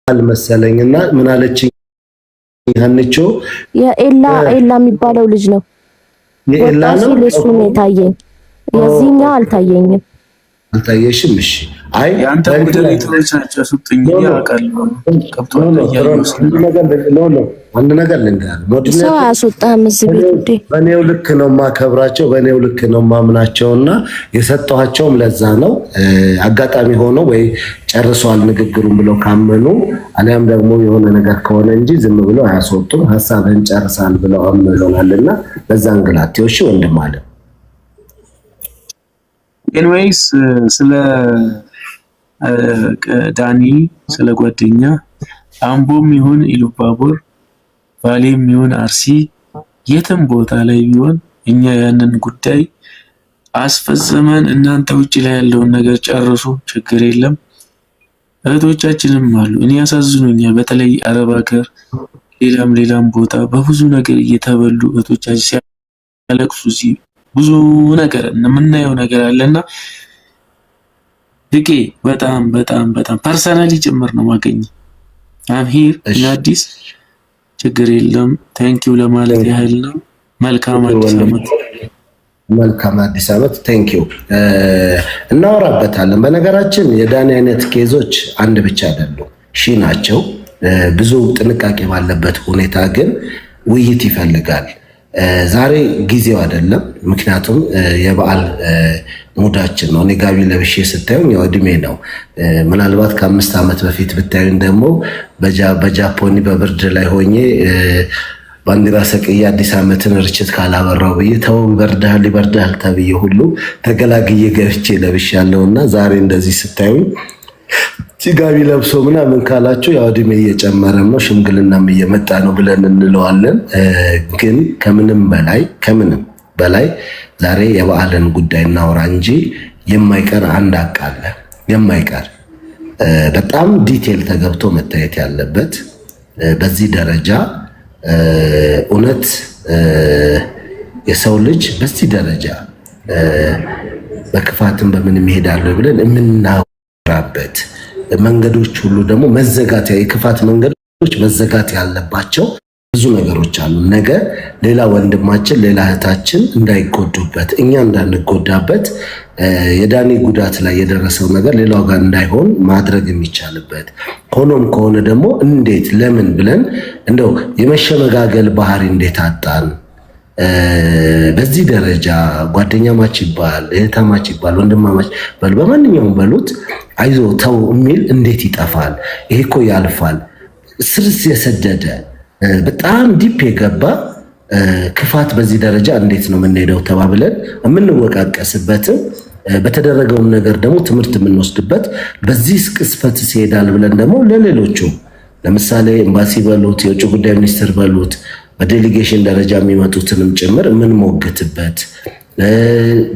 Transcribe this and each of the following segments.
አልመሰለኝና ምን አለችኝ ሀንቾ የኤላ የሚባለው ልጅ ነው የኤላ ነው እሱ ነው የታየኝ የዚህኛው አልታየኝም አልታየሽም እሺ አይ ያንተ ሞዴሬተሮች ናቸው ሱጥኝ ያውቃሉ ከብቷል ያለው አንድ ነገር ልንገር ሞዴሬተር ሰው አስወጣም እዚህ ቤት እንዴ በኔው ልክ ነው ማከብራቸው በኔው ልክ ነው ማምናቸውና የሰጠኋቸውም ለዛ ነው አጋጣሚ ሆኖ ወይ ጨርሷል ንግግሩን ብለው ካመኑ አሊያም ደግሞ የሆነ ነገር ከሆነ እንጂ ዝም ብለው አያስወጡም ሐሳብን ጨርሳል ብለው አመኑናልና በዛ እንግላቴው እሺ ወንድም አለ ኤንዌይስ ስለ ዳኒ ስለ ጓደኛ አምቦም ይሁን ኢሉባቦር ባሌም ይሁን አርሲ የትም ቦታ ላይ ቢሆን እኛ ያንን ጉዳይ አስፈጽመን እናንተ ውጪ ላይ ያለውን ነገር ጨርሱ ችግር የለም እህቶቻችንም አሉ እኔ ያሳዝኑኛል በተለይ አረብ ሀገር ሌላም ቦታ በብዙ ነገር እየተበሉ እህቶቻችን ሲያለቅሱ ብዙ ነገር የምናየው ነገር አለና ድቄ በጣም ፐርሰናሊ ጭምር ነው ማገኝ አም ሂር አዲስ ችግር የለም ታንኪዩ ለማለት ያህል ነው መልካም አዲስ ዓመት ታንኪዩ እናወራበታለን በነገራችን የዳኒ አይነት ኬዞች አንድ ብቻ አይደሉም ሺ ናቸው ብዙ ጥንቃቄ ባለበት ሁኔታ ግን ውይይት ይፈልጋል ዛሬ ጊዜው አይደለም ምክንያቱም የበዓል ሙዳችን ነው እኔ ጋቢ ለብሼ ስታዩኝ ያው እድሜ ነው ምናልባት ከ5 ዓመት በፊት ብታዩኝ ደግሞ በጃፖኒ በብርድ ላይ ሆኜ ባንዲራ ሰቅዬ አዲስ ዓመትን ርችት ካላበራው ብዬ ተው ይበርዳል ተብዬ ሁሉ ተገላግዬ ገብቼ ለብሻለሁና ዛሬ እንደዚህ ስታዩኝ ሲጋቢ ለብሶ ምናምን ካላችሁ ያው እድሜ እየጨመረ ነው ሽምግልናም እየመጣ ነው ብለን እንለዋለን ግን ከምንም በላይ ዛሬ የበዓልን ጉዳይ እናውራ እንጂ የማይቀር አንድ አቃለ የማይቀር በጣም ዲቴል ተገብቶ መታየት ያለበት በዚህ ደረጃ እውነት የሰው ልጅ በዚህ ደረጃ በክፋትም በምንም ይሄዳል ብለን የምናወራበት መንገዶች ሁሉ ደግሞ መዘጋት የክፋት መንገዶች መዘጋት ያለባቸው ብዙ ነገሮች አሉ ነገ ሌላ ወንድማችን ሌላ እህታችን እንዳይጎዱበት እኛ እንዳንጎዳበት የዳኒ ጉዳት ላይ የደረሰው ነገር ሌላው ጋር እንዳይሆን ማድረግ የሚቻልበት ሆኖም ከሆነ ደግሞ እንዴት ለምን ብለን እንደው የመሸመጋገል ባህሪ እንዴት አጣን በዚህ ደረጃ ጓደኛማች ይባል እህታማች ይባል ወንድማማች ባል በማንኛውም በሉት አይዞ ተው የሚል እንዴት ይጠፋል ይሄ እኮ ያልፋል ስርስ የሰደደ በጣም ዲፕ የገባ ክፋት በዚህ ደረጃ እንዴት ነው የምንሄደው ተባብለን የምንወቃቀስበት በተደረገው ነገር ደግሞ ትምህርት የምንወስድበት በዚህ ቅስፈት ሲሄዳል ብለን ደግሞ ለሌሎቹ ለምሳሌ ኤምባሲ በሉት የውጭ ጉዳይ ሚኒስትር በሉት በዴሊጌሽን ደረጃ የሚመጡትንም ጭምር የምንሞግትበት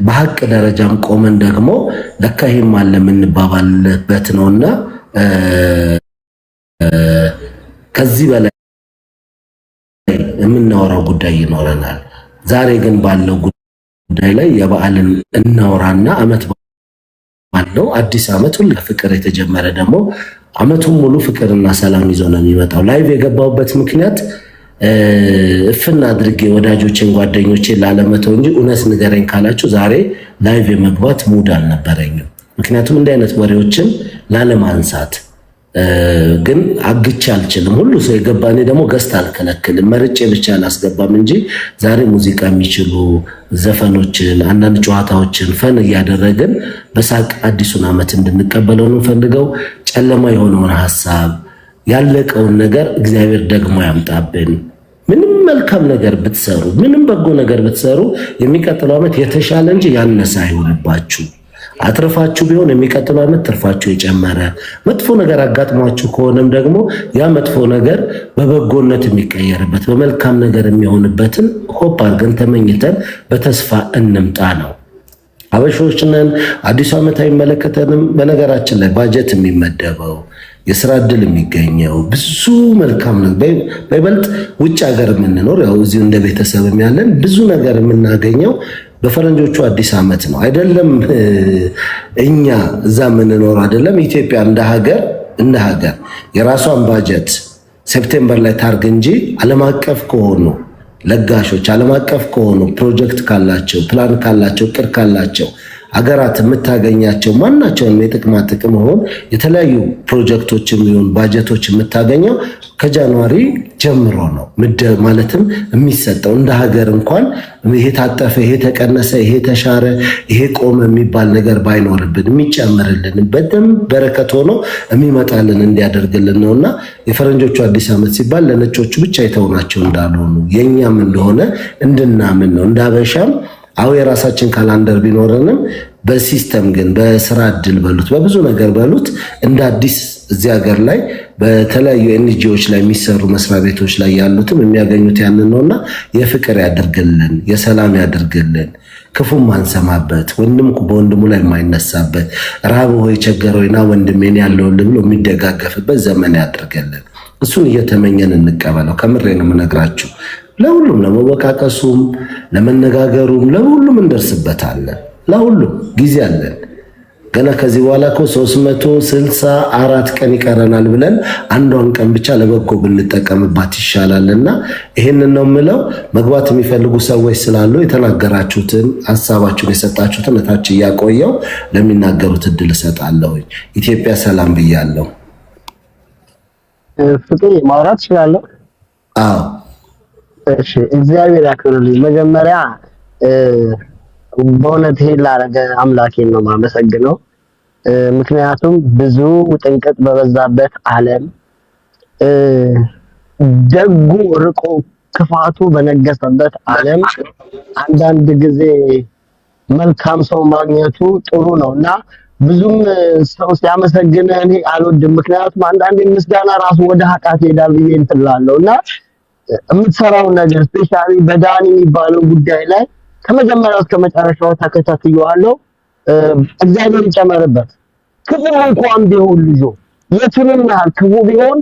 በሐቅ ደረጃም ቆመን ደግሞ ለካ ይሄም አለ የምንባባልበት ነውና ከዚህ በላይ የምናወራው ጉዳይ ይኖረናል ዛሬ ግን ባለው ጉዳይ ላይ የበዓልን እናወራና አመት ባለው አዲስ አመት ሁሉ ፍቅር የተጀመረ ደግሞ አመቱን ሙሉ ፍቅርና ሰላም ይዞ ነው የሚመጣው ላይቭ የገባውበት ምክንያት እፍና አድርጌ ወዳጆችን ጓደኞቼን ላለመተው እንጂ እውነት ንገረኝ ካላችሁ ዛሬ ላይቭ የመግባት ሙድ አልነበረኝም ምክንያቱም እንዲህ አይነት ወሬዎችን ላለማንሳት ግን አግቻ አልችልም ሁሉ ሰው የገባኔ ደግሞ ገስት አልከለክልም መርጬ ብቻ አላስገባም እንጂ ዛሬ ሙዚቃ የሚችሉ ዘፈኖችን አንዳንድ ጨዋታዎችን ፈን እያደረግን በሳቅ አዲሱን አመት እንድንቀበለው ነው ፈልገው ጨለማ የሆነውን ሐሳብ ያለቀውን ነገር እግዚአብሔር ደግሞ ያምጣብን ምንም መልካም ነገር ብትሰሩ ምንም በጎ ነገር ብትሰሩ የሚቀጥለው አመት የተሻለ እንጂ ያነሰ አይሆንባችሁ አትርፋችሁ ቢሆን የሚቀጥለው አመት ትርፋችሁ የጨመረ መጥፎ ነገር አጋጥሟችሁ ከሆነም ደግሞ ያ መጥፎ ነገር በበጎነት የሚቀየርበት በመልካም ነገር የሚሆንበትን ሆፕ አድርገን ተመኝተን በተስፋ እንምጣ ነው አበሾች ነን አዲስ አመት አይመለከተንም በነገራችን ላይ ባጀት የሚመደበው የሥራ ዕድል የሚገኘው ብዙ መልካም ነው በይበልጥ ውጭ ሀገር የምንኖር ያው እዚሁ እንደ ቤተሰብም ያለን ብዙ ነገር የምናገኘው በፈረንጆቹ አዲስ አመት ነው አይደለም እኛ እዛ የምንኖር አይደለም ኢትዮጵያ እንደ ሀገር እንደ ሀገር የራሷን ባጀት ሴፕቴምበር ላይ ታርግ እንጂ ዓለም አቀፍ ከሆኑ ለጋሾች ዓለም አቀፍ ከሆኑ ፕሮጀክት ካላቸው ፕላን ካላቸው ቅር ካላቸው አገራት የምታገኛቸው ማናቸውንም የጥቅማ ጥቅም ሆን የተለያዩ ፕሮጀክቶችም ይሁን ባጀቶች የምታገኘው ከጃንዋሪ ጀምሮ ነው። ማለትም የሚሰጠው እንደ ሀገር እንኳን ይሄ ታጠፈ፣ ይሄ ተቀነሰ፣ ይሄ ተሻረ፣ ይሄ ቆመ የሚባል ነገር ባይኖርብን የሚጨምርልን በደንብ በረከት ሆኖ የሚመጣልን እንዲያደርግልን ነውና የፈረንጆቹ አዲስ ዓመት ሲባል ለነጮቹ ብቻ የተውናቸው እንዳልሆኑ የኛም እንደሆነ እንድናምን ነው። እንዳበሻም አው የራሳችን ካላንደር ቢኖርንም በሲስተም ግን በስራ እድል በሉት በብዙ ነገር በሉት እንደ አዲስ እዚህ ሀገር ላይ በተለያዩ ኤንጂኦዎች ላይ የሚሰሩ መስሪያ ቤቶች ላይ ያሉትም የሚያገኙት ያንን ነውና የፍቅር ያድርግልን፣ የሰላም ያድርግልን፣ ክፉም ማንሰማበት፣ ወንድም በወንድሙ ላይ የማይነሳበት፣ ረሃብ ሆይ ቸገረውና ወንድሜን ያለውልህ ብሎ የሚደጋገፍበት ዘመን ያድርግልን። እሱን እየተመኘን እንቀበለው። ከምሬ ነው የምነግራችሁ። ለሁሉም ለመወቃቀሱም ለመነጋገሩም ለሁሉም እንደርስበታለን። ለሁሉም ጊዜ አለን። ገና ከዚህ በኋላ እኮ 364 ቀን ይቀረናል ብለን አንዷን ቀን ብቻ ለበጎ ብንጠቀምባት ይሻላልና ይሄንን ነው የምለው። መግባት የሚፈልጉ ሰዎች ስላሉ የተናገራችሁትን ሐሳባችሁን የሰጣችሁትን እታች እያቆየው ለሚናገሩት እድል እሰጣለሁ። ኢትዮጵያ ሰላም ብያለሁ። ፍቅር ማውራት እችላለሁ? አዎ። እሺ፣ እግዚአብሔር ያክብርልኝ። መጀመሪያ በእውነት ይሄን ላደረገ አምላኬን ነው የማመሰግነው። ምክንያቱም ብዙ ውጥንቅጥ በበዛበት ዓለም ደጉ ርቆ ክፋቱ በነገሰበት ዓለም አንዳንድ ጊዜ መልካም ሰው ማግኘቱ ጥሩ ነውና ብዙም ሰው ሲያመሰግን እኔ አልወድም። ምክንያቱም አንዳንድ ምስጋና ራሱ ወደ ኃጢአት ይሄዳል ብዬ እንትን እላለሁና የምትሰራው ነገር ስፔሻሊ በዳኒ የሚባለው ጉዳይ ላይ ከመጀመሪያው እስከ መጨረሻው ተከታትየዋለሁ። እግዚአብሔር ይጨመርበት። ክፉ እንኳን ቢሆን ልጆ የቱንም ያህል ክፉ ቢሆን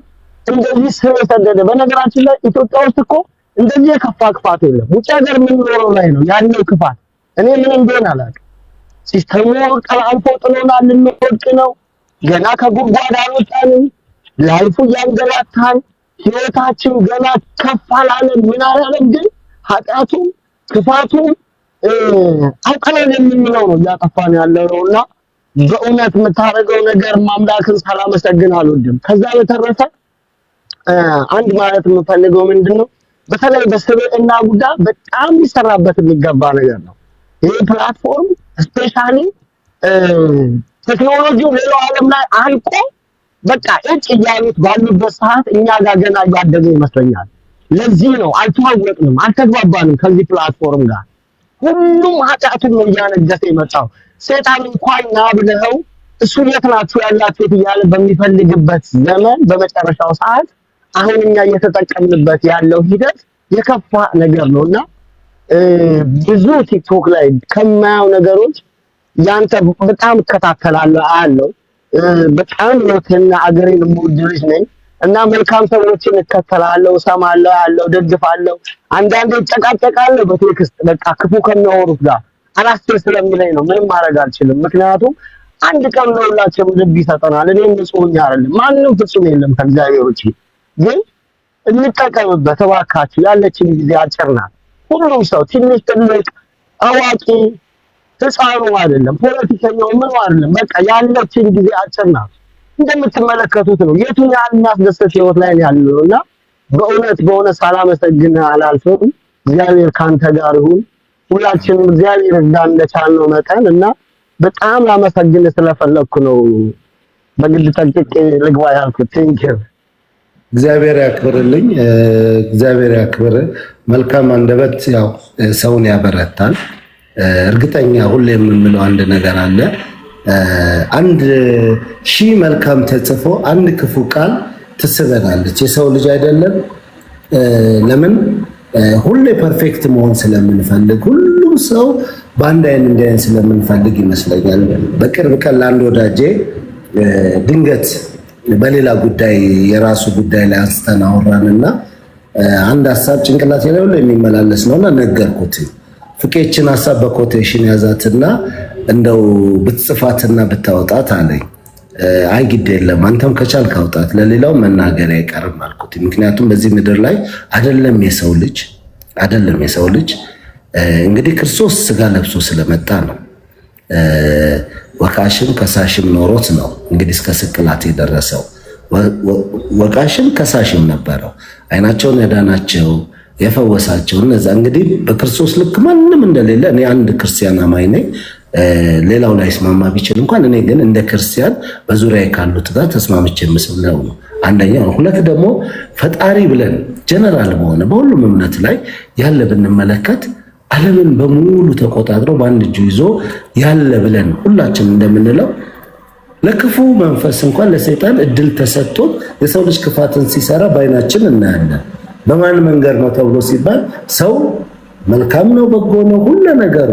እንደዚህ ስር የሰደደ በነገራችን ላይ ኢትዮጵያ ውስጥ እኮ እንደዚህ የከፋ ክፋት የለም። ውጭ ሀገር የምንኖረው ላይ ነው ያለው ክፋት። እኔ ምን እንደሆነ አላውቅም። ሲስተሙ ቀላልፎ ጥሎናል፣ ልንወድቅ ነው። ገና ከጉድጓድ አልወጣንም። ላይፉ እያንገላታን ህይወታችን ገና ከፍ አላለም። ምን አላለም ግን ኃጢአቱም ክፋቱም አውቀናል የምንለው ነው እያጠፋን ያለው ነውና በእውነት የምታደርገው ነገር ማምላክን ሳላመሰግን አልወድም። ከዛ በተረፈ አንድ ማለት የምፈልገው ምንድነው በተለይ በስብዕና ጉዳይ በጣም ሊሰራበት የሚገባ ነገር ነው። ይሄ ፕላትፎርም ስፔሻሊ ቴክኖሎጂው ሌላው ዓለም ላይ አልቆ በቃ እጭ እያሉት ባሉበት ሰዓት እኛ ጋር ገና እያደገ ይመስለኛል። ለዚህ ነው አልተዋወቅንም፣ አልተግባባንም ከዚህ ፕላትፎርም ጋር። ሁሉም ኃጢአቱን ነው እያነገሰ የመጣው። ሰይጣን እንኳን ና ብለው እሱ የት ናችሁ ያላችሁት እያለ በሚፈልግበት ዘመን በመጨረሻው ሰዓት አሁን እኛ እየተጠቀምንበት ያለው ሂደት የከፋ ነገር ነውና ብዙ ቲክቶክ ላይ ከማያው ነገሮች ያንተ በጣም እከታተላለሁ አያለው። በጣም ለተና አገሬን የምወድልሽ ነኝ እና መልካም ሰዎችን እከተላለሁ፣ ሰማለሁ፣ ያለው ደግፋለሁ። አንዳንዴ ጨቃጨቃለሁ በቴክስት በቃ ክፉ ከሚያወሩት ጋር አላስችል ስለሚለኝ ነው። ምንም ማድረግ አልችልም። ምክንያቱም አንድ ቀን ለሁላችንም ልብ ይሰጠናል። እኔም ንጹህ አይደለም፣ ማንም ፍጹም የለም ከእግዚአብሔር ውጪ። ግን እንጠቀምበት እባካችሁ። ያለችን ጊዜ አጭር ናት። ሁሉም ሰው ትንሽ ትልቅ አዋቂ ህፃኑ አይደለም፣ ፖለቲከኛው ምን አይደለም፣ በቃ ያለችን ጊዜ አጭር ናት። እንደምትመለከቱት ነው የቱን ያህል የሚያስደስት ህይወት ላይ ያለውና በእውነት ሳላመሰግን አላልፍም። እግዚአብሔር ካንተ ጋር ይሁን። ሁላችንም እግዚአብሔር እንዳንቻልነው መጠን እና በጣም ላመሰግን ስለፈለኩ ነው በግል ጠንቅቄ ልግባ ያልኩት። ቴንኪው። እግዚአብሔር ያክብርልኝ። እግዚአብሔር ያክብር። መልካም አንደበት ያው ሰውን ያበረታል። እርግጠኛ ሁሌ የምንለው አንድ ነገር አለ። አንድ ሺህ መልካም ተጽፎ አንድ ክፉ ቃል ትስበናለች። የሰው ልጅ አይደለም ለምን ሁሌ ፐርፌክት መሆን ስለምንፈልግ ሁሉም ሰው በአንድ አይን እንዲያይን ስለምንፈልግ ይመስለኛል። በቅርብ ቀን ለአንድ ወዳጄ ድንገት በሌላ ጉዳይ የራሱ ጉዳይ ላይ አንስተን አወራንና አንድ ሐሳብ ጭንቅላቴ ላይ ሁሉ የሚመላለስ ነውና ነገርኩት። ፍቄችን ሐሳብ በኮቴሽን ያዛትና እንደው ብትጽፋትና ብታወጣት አለኝ። አይ ግድ የለም አንተም ከቻልክ አውጣት ለሌላው መናገር አይቀርም አልኩት። ምክንያቱም በዚህ ምድር ላይ አይደለም የሰው ልጅ እንግዲህ ክርስቶስ ስጋ ለብሶ ስለመጣ ነው። ወቃሽም ከሳሽም ኖሮት ነው እንግዲህ እስከ ስቅላት የደረሰው። ወቃሽም ከሳሽም ነበረው። አይናቸውን ያዳናቸው የፈወሳቸው እነዛ እንግዲህ በክርስቶስ ልክ ማንም እንደሌለ እኔ አንድ ክርስቲያን አማኝ ነኝ። ሌላው ላይ ስማማ ቢችል እንኳን እኔ ግን እንደ ክርስቲያን በዙሪያ ካሉት ጋር ተስማምቼ የምስለው ነው። አንደኛው ነው። ሁለት ደግሞ ፈጣሪ ብለን ጀነራል በሆነ በሁሉም እምነት ላይ ያለ ብንመለከት ዓለምን በሙሉ ተቆጣጥሮ በአንድ እጁ ይዞ ያለ ብለን ሁላችን እንደምንለው ለክፉ መንፈስ እንኳን ለሰይጣን እድል ተሰጥቶ የሰው ልጅ ክፋትን ሲሰራ በአይናችን እናያለን። በማን መንገድ ነው ተብሎ ሲባል ሰው መልካም ነው በጎ ነው ሁሉ ነገሩ፣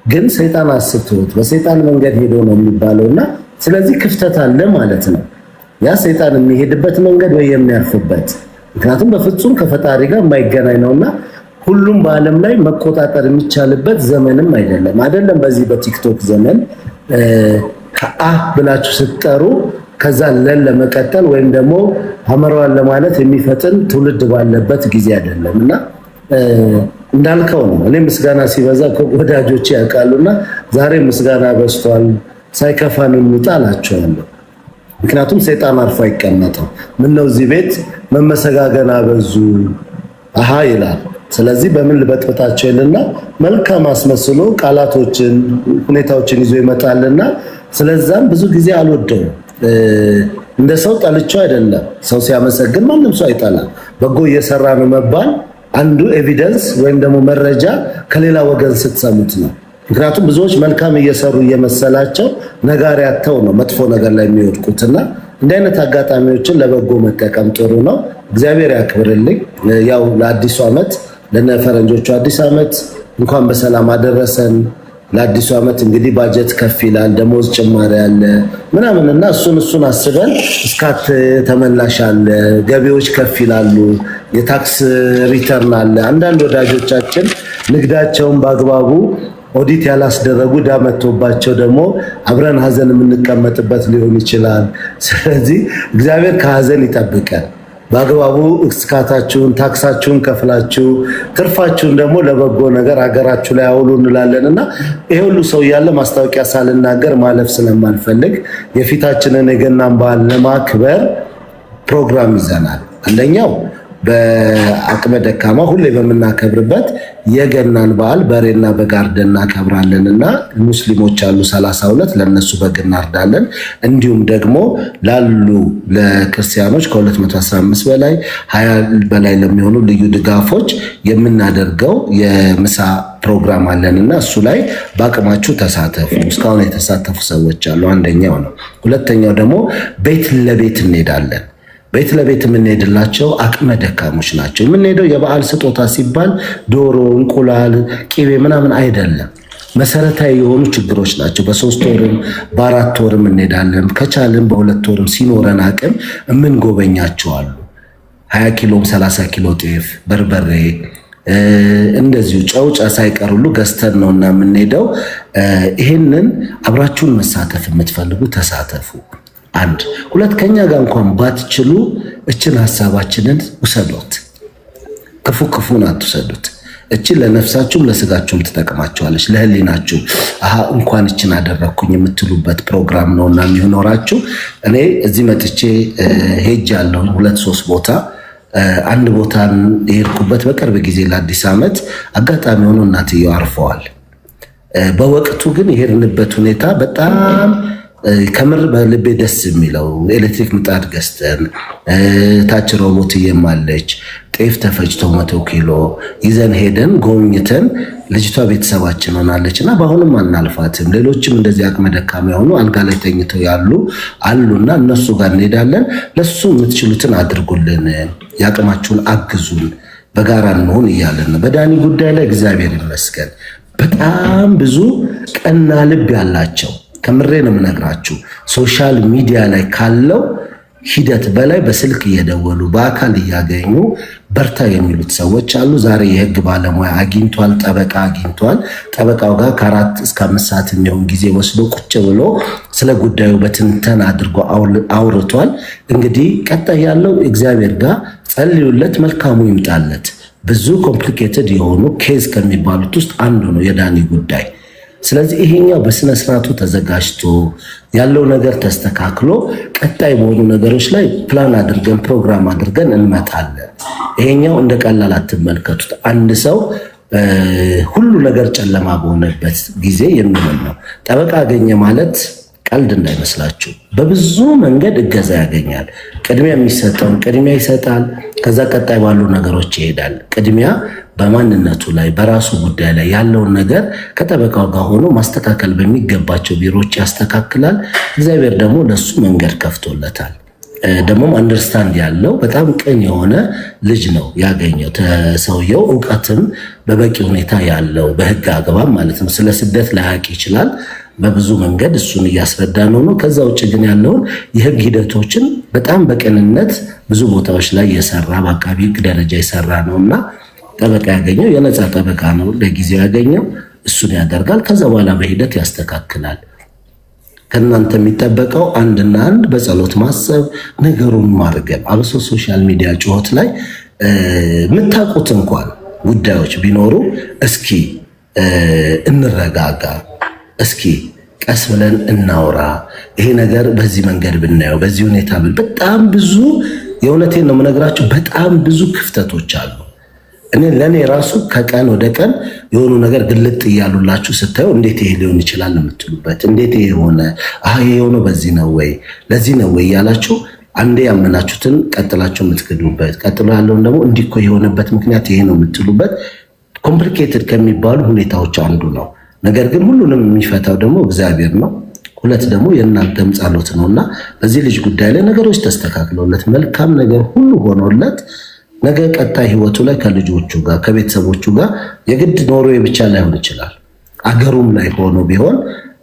ግን ሰይጣን አስቶት በሰይጣን መንገድ ሄዶ ነው የሚባለውና ስለዚህ ክፍተት አለ ማለት ነው። ያ ሰይጣን የሚሄድበት መንገድ ወይ የሚያርፍበት፣ ምክንያቱም በፍጹም ከፈጣሪ ጋር የማይገናኝ ነውና ሁሉም በዓለም ላይ መቆጣጠር የሚቻልበት ዘመንም አይደለም። በዚህ በቲክቶክ ዘመን ከአ ብላችሁ ስትጠሩ ከዛ ለን ለመቀጠል ወይም ደግሞ አመራዋን ለማለት የሚፈጥን ትውልድ ባለበት ጊዜ አይደለምና እንዳልከው ነው። እኔ ምስጋና ሲበዛ ወዳጆቼ ያውቃሉና ዛሬ ምስጋና በዝቷል ሳይከፋን እንውጣ አላቸዋለሁ። ምክንያቱም ሰይጣን አርፎ አይቀመጥም። ምነው እዚህ ቤት መመሰጋገን አበዙ አሃ ይላል። ስለዚህ በምን ልበጥበጣቸው ይልና መልካም አስመስሎ ቃላቶችን ሁኔታዎችን ይዞ ይመጣልና ስለዛም ብዙ ጊዜ አልወደውም። እንደ ሰው ጠልቼው አይደለም። ሰው ሲያመሰግን ማንም ሰው አይጠላም። በጎ እየሰራ ነው መባል አንዱ ኤቪደንስ ወይም ደግሞ መረጃ ከሌላ ወገን ስትሰሙት ነው። ምክንያቱም ብዙዎች መልካም እየሰሩ እየመሰላቸው ነጋሪ ያተው ነው መጥፎ ነገር ላይ የሚወድቁትና እንዲህ አይነት አጋጣሚዎችን ለበጎ መጠቀም ጥሩ ነው። እግዚአብሔር ያክብርልኝ። ያው ለአዲሱ ዓመት ለነፈረንጆቹ አዲስ ዓመት እንኳን በሰላም አደረሰን። ለአዲሱ ዓመት እንግዲህ ባጀት ከፍ ይላል፣ ደሞዝ ጭማሪ አለ ምናምንና እሱን አስበን እስካት ተመላሽ አለ፣ ገቢዎች ከፍ ይላሉ፣ የታክስ ሪተርን አለ። አንዳንድ ወዳጆቻችን ንግዳቸውን በአግባቡ ኦዲት ያላስደረጉ ዕዳ መጥቶባቸው ደግሞ አብረን ሀዘን የምንቀመጥበት ሊሆን ይችላል። ስለዚህ እግዚአብሔር ከሀዘን ይጠብቀን። በአግባቡ እስካታችሁን ታክሳችሁን ከፍላችሁ ትርፋችሁን ደግሞ ለበጎ ነገር ሀገራችሁ ላይ አውሉ እንላለንና ይሄ ሁሉ ሰው ያለ ማስታወቂያ ሳልናገር ማለፍ ስለማልፈልግ የፊታችንን የገናን በዓል ለማክበር ፕሮግራም ይዘናል። አንደኛው በአቅመ ደካማ ሁሌ በምናከብርበት የገናን በዓል በሬና በጋርደን እናከብራለንና ሙስሊሞች አሉ 32 ለነሱ በግ እናርዳለን። እንዲሁም ደግሞ ላሉ ለክርስቲያኖች ከ215 በላይ 20 በላይ ለሚሆኑ ልዩ ድጋፎች የምናደርገው የምሳ ፕሮግራም አለንና እሱ ላይ በአቅማችሁ ተሳተፉ። እስካሁን የተሳተፉ ሰዎች አሉ። አንደኛው ነው። ሁለተኛው ደግሞ ቤት ለቤት እንሄዳለን። ቤት ለቤት የምንሄድላቸው አቅመ ደካሞች ናቸው። የምንሄደው የበዓል ስጦታ ሲባል ዶሮ፣ እንቁላል፣ ቂቤ ምናምን አይደለም። መሰረታዊ የሆኑ ችግሮች ናቸው። በ3 ወርም በ4 ወርም እንሄዳለን። ከቻልን በ2 ወርም ሲኖረን አቅም የምንጎበኛቸው አሉ። 20 ኪሎም 30 ኪሎ ጤፍ፣ በርበሬ እንደዚሁ ጨውጫ ሳይቀር ሁሉ ገዝተን ነውና የምንሄደው። ይሄንን አብራችሁን መሳተፍ የምትፈልጉ ተሳተፉ። አንድ ሁለት ከኛ ጋር እንኳን ባትችሉ እችን ሐሳባችንን ውሰዱት። ክፉን አትውሰዱት። እችን ለነፍሳችሁም ለስጋችሁም ትጠቅማችኋለች። ለህሊናችሁ እንኳን እችን አደረኩኝ የምትሉበት ፕሮግራም ነውና የሚኖራችሁ። እኔ እዚህ መጥቼ ሄጃለሁ 2-3 ቦታ። አንድ ቦታ የሄድኩበት በቅርብ ጊዜ ለአዲስ ዓመት አጋጣሚ ሆኖ እናትየው አርፈዋል። በወቅቱ ግን የሄድንበት ሁኔታ በጣም ከምር በልቤ ደስ የሚለው ኤሌክትሪክ ምጣድ ገዝተን ታች ሮቦት እየማለች ጤፍ ተፈጭቶ 100 ኪሎ ይዘን ሄደን ጎብኝተን ልጅቷ ቤተሰባችን ሆናለችና በአሁንም አናልፋትም። ሌሎችም እንደዚህ አቅመ ደካማ የሆኑ አልጋ ላይ ተኝተው ያሉ አሉና እነሱ ጋር እንሄዳለን። ለሱ የምትችሉትን አድርጉልን፣ ያቅማችሁን አግዙን፣ በጋራ እንሆን እያለን ነው። በዳኒ ጉዳይ ላይ እግዚአብሔር ይመስገን በጣም ብዙ ቀና ልብ ያላቸው ከምሬ ነው የምነግራችሁ። ሶሻል ሚዲያ ላይ ካለው ሂደት በላይ በስልክ እየደወሉ በአካል እያገኙ በርታ የሚሉት ሰዎች አሉ። ዛሬ የህግ ባለሙያ አግኝቷል፣ ጠበቃ አግኝቷል። ጠበቃው ጋር ከ4 እስከ 5 ሰዓት የሚሆን ጊዜ ወስዶ ቁጭ ብሎ ስለ ጉዳዩ በትንተና አድርጎ አውርቷል። እንግዲህ ቀጣይ ያለው እግዚአብሔር ጋር ጸልዩለት፣ መልካሙ ይምጣለት። ብዙ ኮምፕሊኬትድ የሆኑ ኬዝ ከሚባሉት ውስጥ አንዱ ነው የዳኒ ጉዳይ። ስለዚህ ይሄኛው በስነ ስርዓቱ ተዘጋጅቶ ያለው ነገር ተስተካክሎ ቀጣይ በሆኑ ነገሮች ላይ ፕላን አድርገን ፕሮግራም አድርገን እንመጣለን። ይሄኛው እንደ ቀላል አትመልከቱት። አንድ ሰው ሁሉ ነገር ጨለማ በሆነበት ጊዜ የሚሆን ነው። ጠበቃ አገኘ ማለት ቀልድ እንዳይመስላችሁ። በብዙ መንገድ እገዛ ያገኛል። ቅድሚያ የሚሰጠውን ቅድሚያ ይሰጣል። ከዛ ቀጣይ ባሉ ነገሮች ይሄዳል። ቅድሚያ በማንነቱ ላይ በራሱ ጉዳይ ላይ ያለውን ነገር ከጠበቃው ጋር ሆኖ ማስተካከል በሚገባቸው ቢሮዎች ያስተካክላል። እግዚአብሔር ደግሞ ለሱ መንገድ ከፍቶለታል። ደግሞም አንደርስታንድ ያለው በጣም ቅን የሆነ ልጅ ነው ያገኘው። ሰውየው እውቀትም በበቂ ሁኔታ ያለው በህግ አግባብ ማለት ነው። ስለ ስደት ላያውቅ ይችላል። በብዙ መንገድ እሱን እያስረዳ ነው። ከዛ ውጭ ግን ያለውን የህግ ሂደቶችን በጣም በቅንነት ብዙ ቦታዎች ላይ የሰራ በአቃቢ ህግ ደረጃ የሰራ ነውና ጠበቃ ያገኘው የነፃ ጠበቃ ነው ለጊዜው ያገኘው። እሱን ያደርጋል። ከዛ በኋላ በሂደት ያስተካክላል። ከእናንተ የሚጠበቀው አንድና አንድ በጸሎት ማሰብ፣ ነገሩን ማርገብ። አብሶ ሶሻል ሚዲያ ጩኸት ላይ የምታውቁት እንኳን ጉዳዮች ቢኖሩ እስኪ እንረጋጋ፣ እስኪ ቀስ ብለን እናውራ። ይሄ ነገር በዚህ መንገድ ብናየው፣ በዚህ ሁኔታ በጣም ብዙ የእውነቴን ነው የምነግራችሁ፣ በጣም ብዙ ክፍተቶች አሉ። ለእኔ ራሱ ከቀን ወደ ቀን የሆኑ ነገር ግልጥ እያሉላችሁ ስታዩ እንዴት ይሄ ሊሆን ይችላል የምትሉበት፣ እንዴት ይሄ ሆነ፣ ይሄ የሆነው በዚህ ነው ወይ ለዚህ ነው ወይ እያላችሁ አንዴ ያመናችሁትን ቀጥላችሁ የምትክዱበት፣ ቀጥሎ ያለውን ደግሞ እንዲህ እኮ የሆነበት ምክንያት ይሄ ነው የምትሉበት ኮምፕሊኬትድ ከሚባሉ ሁኔታዎች አንዱ ነው። ነገር ግን ሁሉንም የሚፈታው ደግሞ እግዚአብሔር ነው። ሁለት ደግሞ የእናንተም ጸሎት ነውና በዚህ ልጅ ጉዳይ ላይ ነገሮች ተስተካክለውለት መልካም ነገር ሁሉ ሆኖለት ነገ ቀጣይ ህይወቱ ላይ ከልጆቹ ጋር ከቤተሰቦቹ ጋር የግድ ኖርዌይ ብቻ ላይሆን ይችላል፣ አገሩም ላይ ሆኖ ቢሆን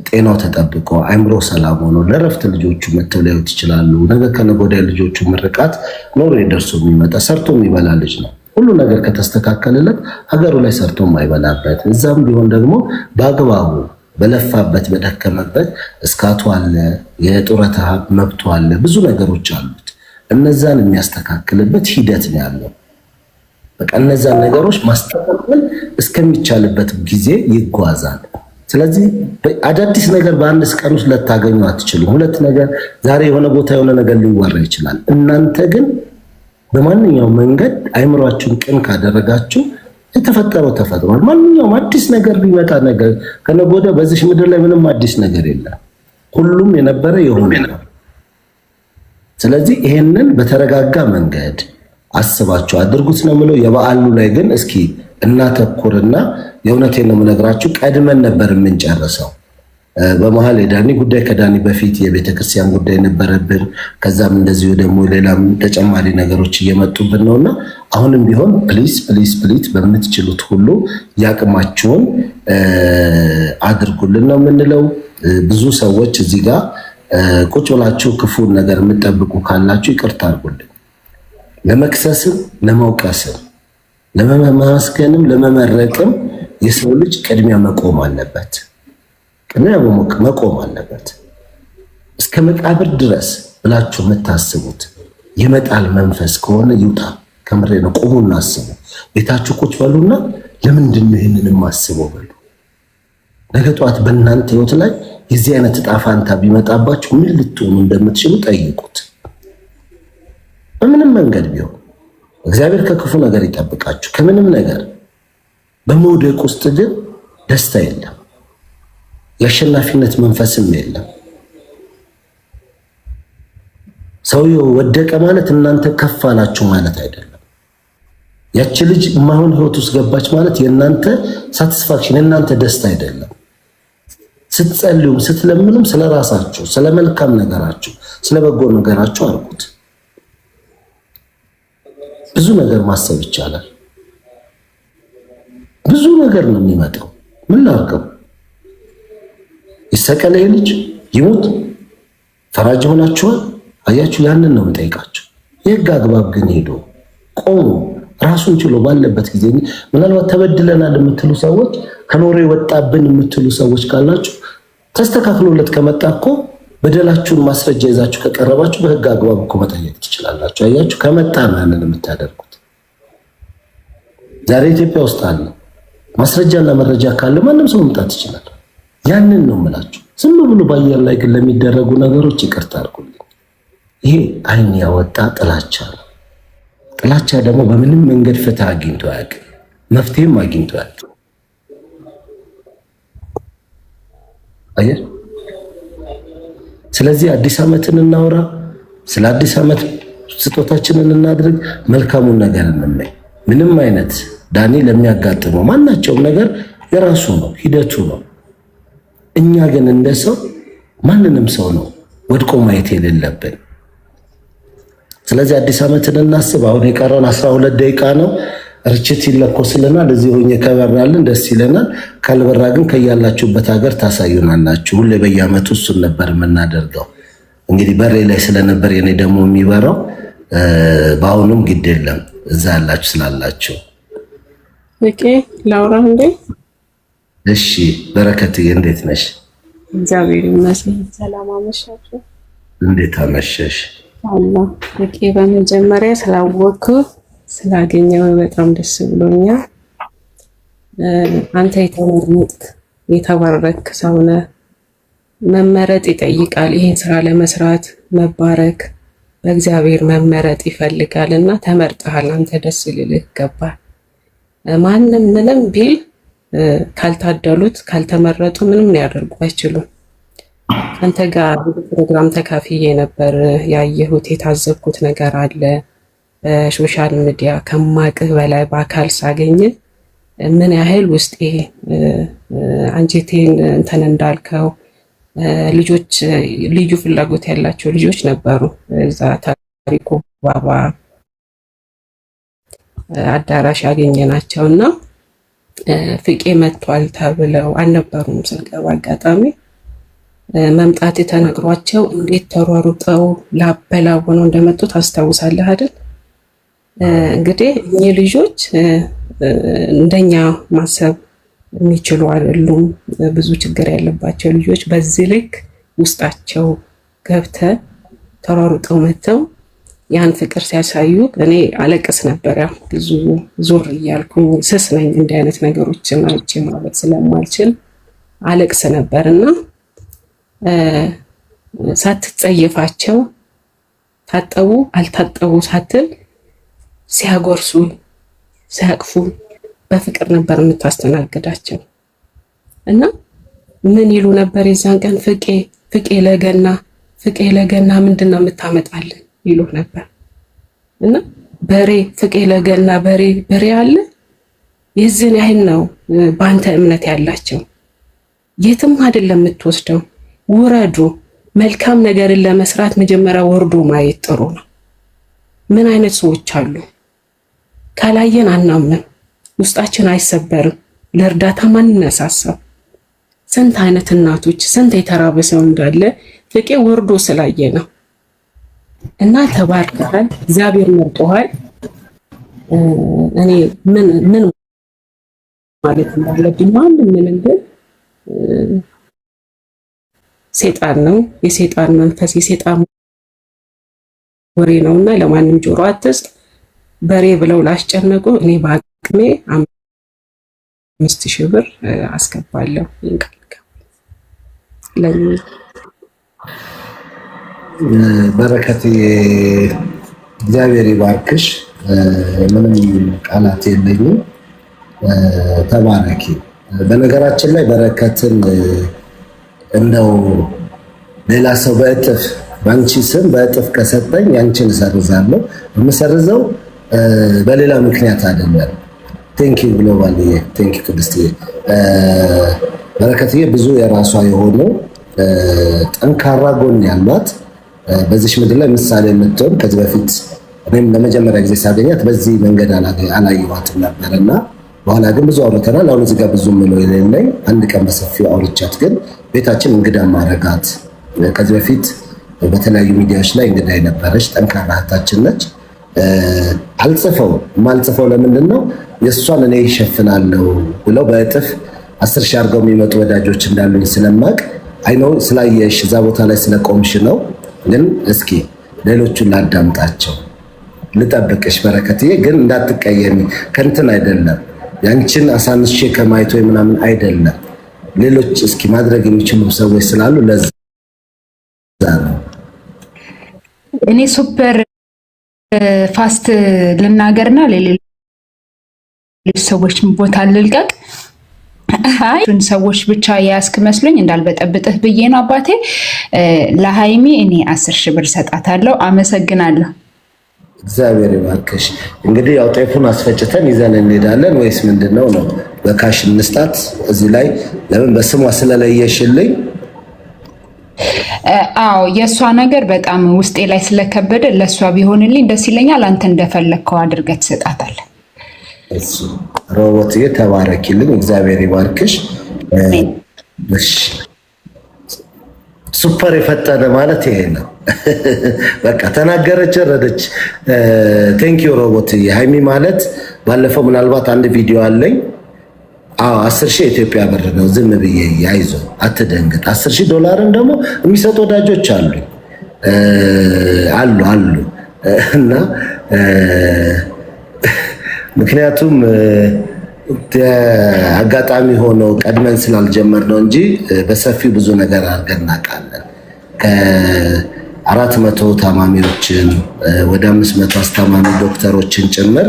ጤናው ተጠብቆ አይምሮ ሰላም ሆኖ ለረፍት ልጆቹ መተው ሊያዩት ይችላሉ። ነገ ከነገ ወዲያ ልጆቹ ምርቃት ኖርዌይ ደርሶ የሚመጣ ሰርቶ የሚበላ ልጅ ነው። ሁሉ ነገር ከተስተካከለለት ሀገሩ ላይ ሰርቶ የማይበላበት እዛም ቢሆን ደግሞ በአግባቡ በለፋበት በደከመበት እስካቱ አለ፣ የጡረታ መብቱ አለ፣ ብዙ ነገሮች አሉት። እነዛን የሚያስተካክልበት ሂደት ነው ያለው። በቃ እነዛን ነገሮች ማስተካከል እስከሚቻልበት ጊዜ ይጓዛል። ስለዚህ አዳዲስ ነገር በአንድ ቀን ውስጥ ልታገኙ አትችሉም። ሁለት ነገር ዛሬ የሆነ ቦታ የሆነ ነገር ሊወራ ይችላል። እናንተ ግን በማንኛውም መንገድ አይምሯችሁን ቅን ካደረጋችሁ የተፈጠረው ተፈጥሯል። ማንኛውም አዲስ ነገር ቢመጣ ነገር ከነገ ወዲያ በዚህ ምድር ላይ ምንም አዲስ ነገር የለም። ሁሉም የነበረ የሆነ ነው። ስለዚህ ይሄንን በተረጋጋ መንገድ አስባችሁ አድርጉት ነው የምለው። የበዓሉ ላይ ግን እስኪ እናተኩርና የእውነቴን ነው የምነግራችሁ፣ ቀድመን ነበር የምንጨርሰው። በመሀል የዳኒ ጉዳይ ከዳኒ በፊት የቤተክርስቲያን ጉዳይ ነበረብን። ከዛም እንደዚሁ ደግሞ ሌላም ተጨማሪ ነገሮች እየመጡብን ነውና አሁንም ቢሆን ፕሊዝ ፕሊዝ ፕሊዝ በምትችሉት ሁሉ ያቅማችሁን አድርጉልን ነው የምንለው። ብዙ ሰዎች እዚህ ጋር ቁጭ ብላችሁ ክፉን ነገር የምትጠብቁ ካላችሁ ይቅርታ አድርጉልን። ለመክሰስም ለመውቀስም ለመማስገንም ለመመረቅም የሰው ልጅ ቅድሚያ መቆም አለበት። ቅድሚያ መቆም አለበት። እስከ መቃብር ድረስ ብላችሁ የምታስቡት የመጣል መንፈስ ከሆነ ይውጣ። ከምሬ ነው። ቁሙና አስቡ። ቤታችሁ ቁጭ በሉና ለምንድን ነው ይህንን የማስበው በሉ። ነገ ጠዋት በእናንተ ህይወት ላይ የዚህ አይነት ዕጣ ፋንታ ቢመጣባችሁ ምን ልትሆኑ እንደምትችሉ ጠይቁት። በምንም መንገድ ቢሆን እግዚአብሔር ከክፉ ነገር ይጠብቃችሁ። ከምንም ነገር በመውደቅ ውስጥ ግን ደስታ የለም፣ የአሸናፊነት መንፈስም የለም። ሰውየው ወደቀ ማለት እናንተ ከፍ አላችሁ ማለት አይደለም። ያቺ ልጅ ማሁን ህይወት ውስጥ ገባች ማለት የእናንተ ሳቲስፋክሽን የእናንተ ደስታ አይደለም። ስትጸልዩም ስትለምኑም ስለ ራሳችሁ ስለ መልካም ነገራችሁ ስለ በጎ ነገራችሁ አልኩት። ብዙ ነገር ማሰብ ይቻላል። ብዙ ነገር ነው የሚመጣው። ምን ላድርገው? ይሰቀል፣ ይሄ ልጅ ይሙት፣ ፈራጅ ሆናችኋል። አያችሁ፣ ያንን ነው የምጠይቃቸው። የህግ አግባብ ግን ሄዶ ቆሞ ራሱን ችሎ ባለበት ጊዜ ምናልባት ተበድለናል የምትሉ ሰዎች፣ ከኖሬ ወጣብን የምትሉ ሰዎች ካላችሁ ተስተካክሎለት ከመጣ እኮ በደላችሁን ማስረጃ ይዛችሁ ከቀረባችሁ በህግ አግባብ እኮ መጠየቅ ትችላላችሁ። አያችሁ፣ ከመጣ ማንን የምታደርጉት? ዛሬ ኢትዮጵያ ውስጥ አለ ማስረጃና መረጃ ካለ ማንም ሰው መምጣት ይችላል። ያንን ነው የምላችሁ። ዝም ብሎ በአየር ላይ ግን ለሚደረጉ ነገሮች ይቅርታ አድርጉልኝ። ይሄ አይን ያወጣ ጥላቻ ነው። ጥላቻ ደግሞ በምንም መንገድ ፍትህ አግኝቶ አያውቅም፣ መፍትሄም አግኝቶ አያውቅም። አየር። ስለዚህ አዲስ ዓመትን እናውራ፣ ስለ አዲስ ዓመት ስጦታችንን እናድርግ፣ መልካሙን ነገር እንመኝ። ምንም አይነት ዳኒ ለሚያጋጥመው ማናቸውም ነገር የራሱ ነው፣ ሂደቱ ነው። እኛ ግን እንደ ሰው ማንንም ሰው ነው ወድቆ ማየት የሌለብን። ስለዚህ አዲስ ዓመትን እናስብ። አሁን የቀረን 12 ደቂቃ ነው። ርችት ይለኮስልናል። እዚህ ሆኜ ከበራልን ደስ ይለናል። ካልበራ ግን ከያላችሁበት ሀገር ታሳዩናላችሁ። ሁሌ በየዓመቱ እሱን ነበር የምናደርገው። እንግዲህ በሬ ላይ ስለነበር የኔ ደግሞ የሚበራው በአሁኑም ግድ የለም እዛ ያላችሁ ስላላችሁ። ኦኬ ላውራ እንዴ? እሺ በረከትዬ እንዴት ነሽ? እግዚአብሔር ይመስገን። ሰላም አመሻችሁ። እንዴት አመሸሽ? አላህ ኦኬ። በመጀመሪያ ስላወቅኩ ስላገኘው በጣም ደስ ብሎኛል። አንተ የተመረጥክ የተባረክ ሰው ነህ። መመረጥ ይጠይቃል። ይሄን ስራ ለመስራት መባረክ በእግዚአብሔር መመረጥ ይፈልጋልና ተመርጠሃል። አንተ ደስ ሊልህ ይገባል። ማንም ምንም ቢል ካልታደሉት ካልተመረጡ ምንም ሊያደርጉ አይችሉም። አንተ ጋር ፕሮግራም ተካፍዬ ነበር። ያየሁት የታዘብኩት ነገር አለ። በሶሻል ሚዲያ ከማቅህ በላይ በአካል ሳገኝ ምን ያህል ውስጤ አንጀቴን እንትን እንዳልከው ልጆች ልዩ ፍላጎት ያላቸው ልጆች ነበሩ። እዛ ታሪኩ ባባ አዳራሽ ያገኘናቸውና ፍቄ መጥቷል ተብለው አልነበሩም። ስንገባ አጋጣሚ መምጣት የተነግሯቸው እንዴት ተሯሩጠው ላበላው ነው እንደመጡት አስታውሳለህ አይደል? እንግዲህ እኚህ ልጆች እንደኛ ማሰብ የሚችሉ አይደሉም። ብዙ ችግር ያለባቸው ልጆች በዚህ ልክ ውስጣቸው ገብተ ተሯሩጠው መተው ያን ፍቅር ሲያሳዩ እኔ አለቅስ ነበር። ያው ብዙ ዞር እያልኩ ስስ ነኝ፣ እንዲህ አይነት ነገሮችን አይቼ ማለት ስለማልችል አለቅስ ነበርና ሳትጸየፋቸው ታጠቡ አልታጠቡ ሳትል ሲያጎርሱ ሲያቅፉ በፍቅር ነበር የምታስተናግዳቸው። እና ምን ይሉ ነበር የዛን ቀን? ፍቄ ለገና ምንድነው የምታመጣልን ይሉ ነበር። እና በሬ ፍቄ ለገና በሬ አለ። የዚህን ያህል ነው በአንተ እምነት ያላቸው። የትም አይደለም የምትወስደው፣ ውረዱ። መልካም ነገርን ለመስራት መጀመሪያ ወርዶ ማየት ጥሩ ነው። ምን አይነት ሰዎች አሉ? ካላየን አናምንም፣ ውስጣችን አይሰበርም፣ ለእርዳታ ማንነሳሳው። ስንት አይነት እናቶች፣ ስንት የተራበ ሰው እንዳለ ፍቄ ወርዶ ስላየ ነው። እና ተባርከሃል፣ እግዚአብሔር መርጦሃል። እኔ ምን ማለት እንዳለብኝ ማንም ምንም ግን ሴጣን ነው፣ የሴጣን መንፈስ፣ የሴጣን ወሬ ነውና ለማንም ጆሮ አትስጥ። በሬ ብለው ላስጨነቁ እኔ በአቅሜ 5,000 ብር አስገባለሁ። በረከት እግዚአብሔር ይባርክሽ። ምንም ቃላት የለኝም። ተባረኪ። በነገራችን ላይ በረከትን እንደው ሌላ ሰው በእጥፍ ባንቺ ስም በእጥፍ ከሰጠኝ ያንቺን እሰርዛለሁ። የምሰርዘው በሌላ ምክንያት አይደለም። ቴንኪ ግሎባል ቴንኪ ቅድስትዬ። በረከትዬ ብዙ የራሷ የሆኑ ጠንካራ ጎን ያሏት በዚህ ምድር ላይ ምሳሌ የምትሆን ከዚህ በፊት እኔም ለመጀመሪያ ጊዜ ሳገኛት በዚህ መንገድ አላየኋትም ነበርና በኋላ ግን ብዙ አውርተናል። አሁን እዚህ ጋር ብዙ ምለው የሌለኝ አንድ ቀን በሰፊው አውርቻት ግን ቤታችን እንግዳ ማረጋት ከዚህ በፊት በተለያዩ ሚዲያዎች ላይ እንግዳ የነበረች ጠንካራ እህታችን ነች። ማልጽፈው ለምንድን ነው የእሷን እኔ ይሸፍናለሁ ብለው በእጥፍ 10 ሺህ አድርገው የሚመጡ ወዳጆች እንዳሉኝ ስለማቅ አይነው ስላየሽ እዛ ቦታ ላይ ስለቆምሽ ነው። ግን እስኪ ሌሎቹን ላዳምጣቸው። ልጠብቅሽ በረከትዬ፣ ግን እንዳትቀየሚ ከንትን አይደለም ያንቺን አሳንሼ ከማየት ወይ ምናምን አይደለም። ሌሎች እስኪ ማድረግ የሚችሉ ሰዎች ስላሉ ለዛ ነው። እኔ ሱፐር ፋስት ልናገርና ለሌሎች ሰዎች ቦታ ልልቀቅ። አይ ሰዎች ብቻ ያስክ መስሎኝ እንዳልበጠብጥህ ብዬ ነው አባቴ። ለሃይሚ እኔ 10 ሺህ ብር ሰጣታለሁ። አመሰግናለሁ። እግዚአብሔር ይባርክሽ። እንግዲህ ያው ጤፉን አስፈጭተን ይዘን እንሄዳለን ወይስ ምንድነው ነው? በካሽ እንስጣት። እዚህ ላይ ለምን በስሟ ስለለየሽልኝ? አዎ የእሷ ነገር በጣም ውስጤ ላይ ስለከበደ ለእሷ ቢሆንልኝ ደስ ይለኛል። አንተ እንደፈለግከው አድርገህ ትሰጣታለህ። እሱ ሮቦትዬ ተባረኪልኝ። እግዚአብሔር ይባርክሽ። እሺ ሱፐር የፈጠነ ማለት ይሄ ነው። በቃ ተናገረች፣ ረደች። ቴንኪዩ ሮቦትዬ። ሃይሚ ማለት ባለፈው ምናልባት አንድ ቪዲዮ አለኝ። 10 ሺህ የኢትዮጵያ ብር ነው። ዝም ብዬ አይዞ አትደንግጥ። 10 ሺህ ዶላርን ደግሞ የሚሰጡ ወዳጆች አሉ እና ምክንያቱም አጋጣሚ ሆኖ ቀድመን ስላልጀመር ነው እንጂ በሰፊው ብዙ ነገር አድርገን እናውቃለን። ከ400 ታማሚዎችን ወደ 500 አስታማሚ ዶክተሮችን ጭምር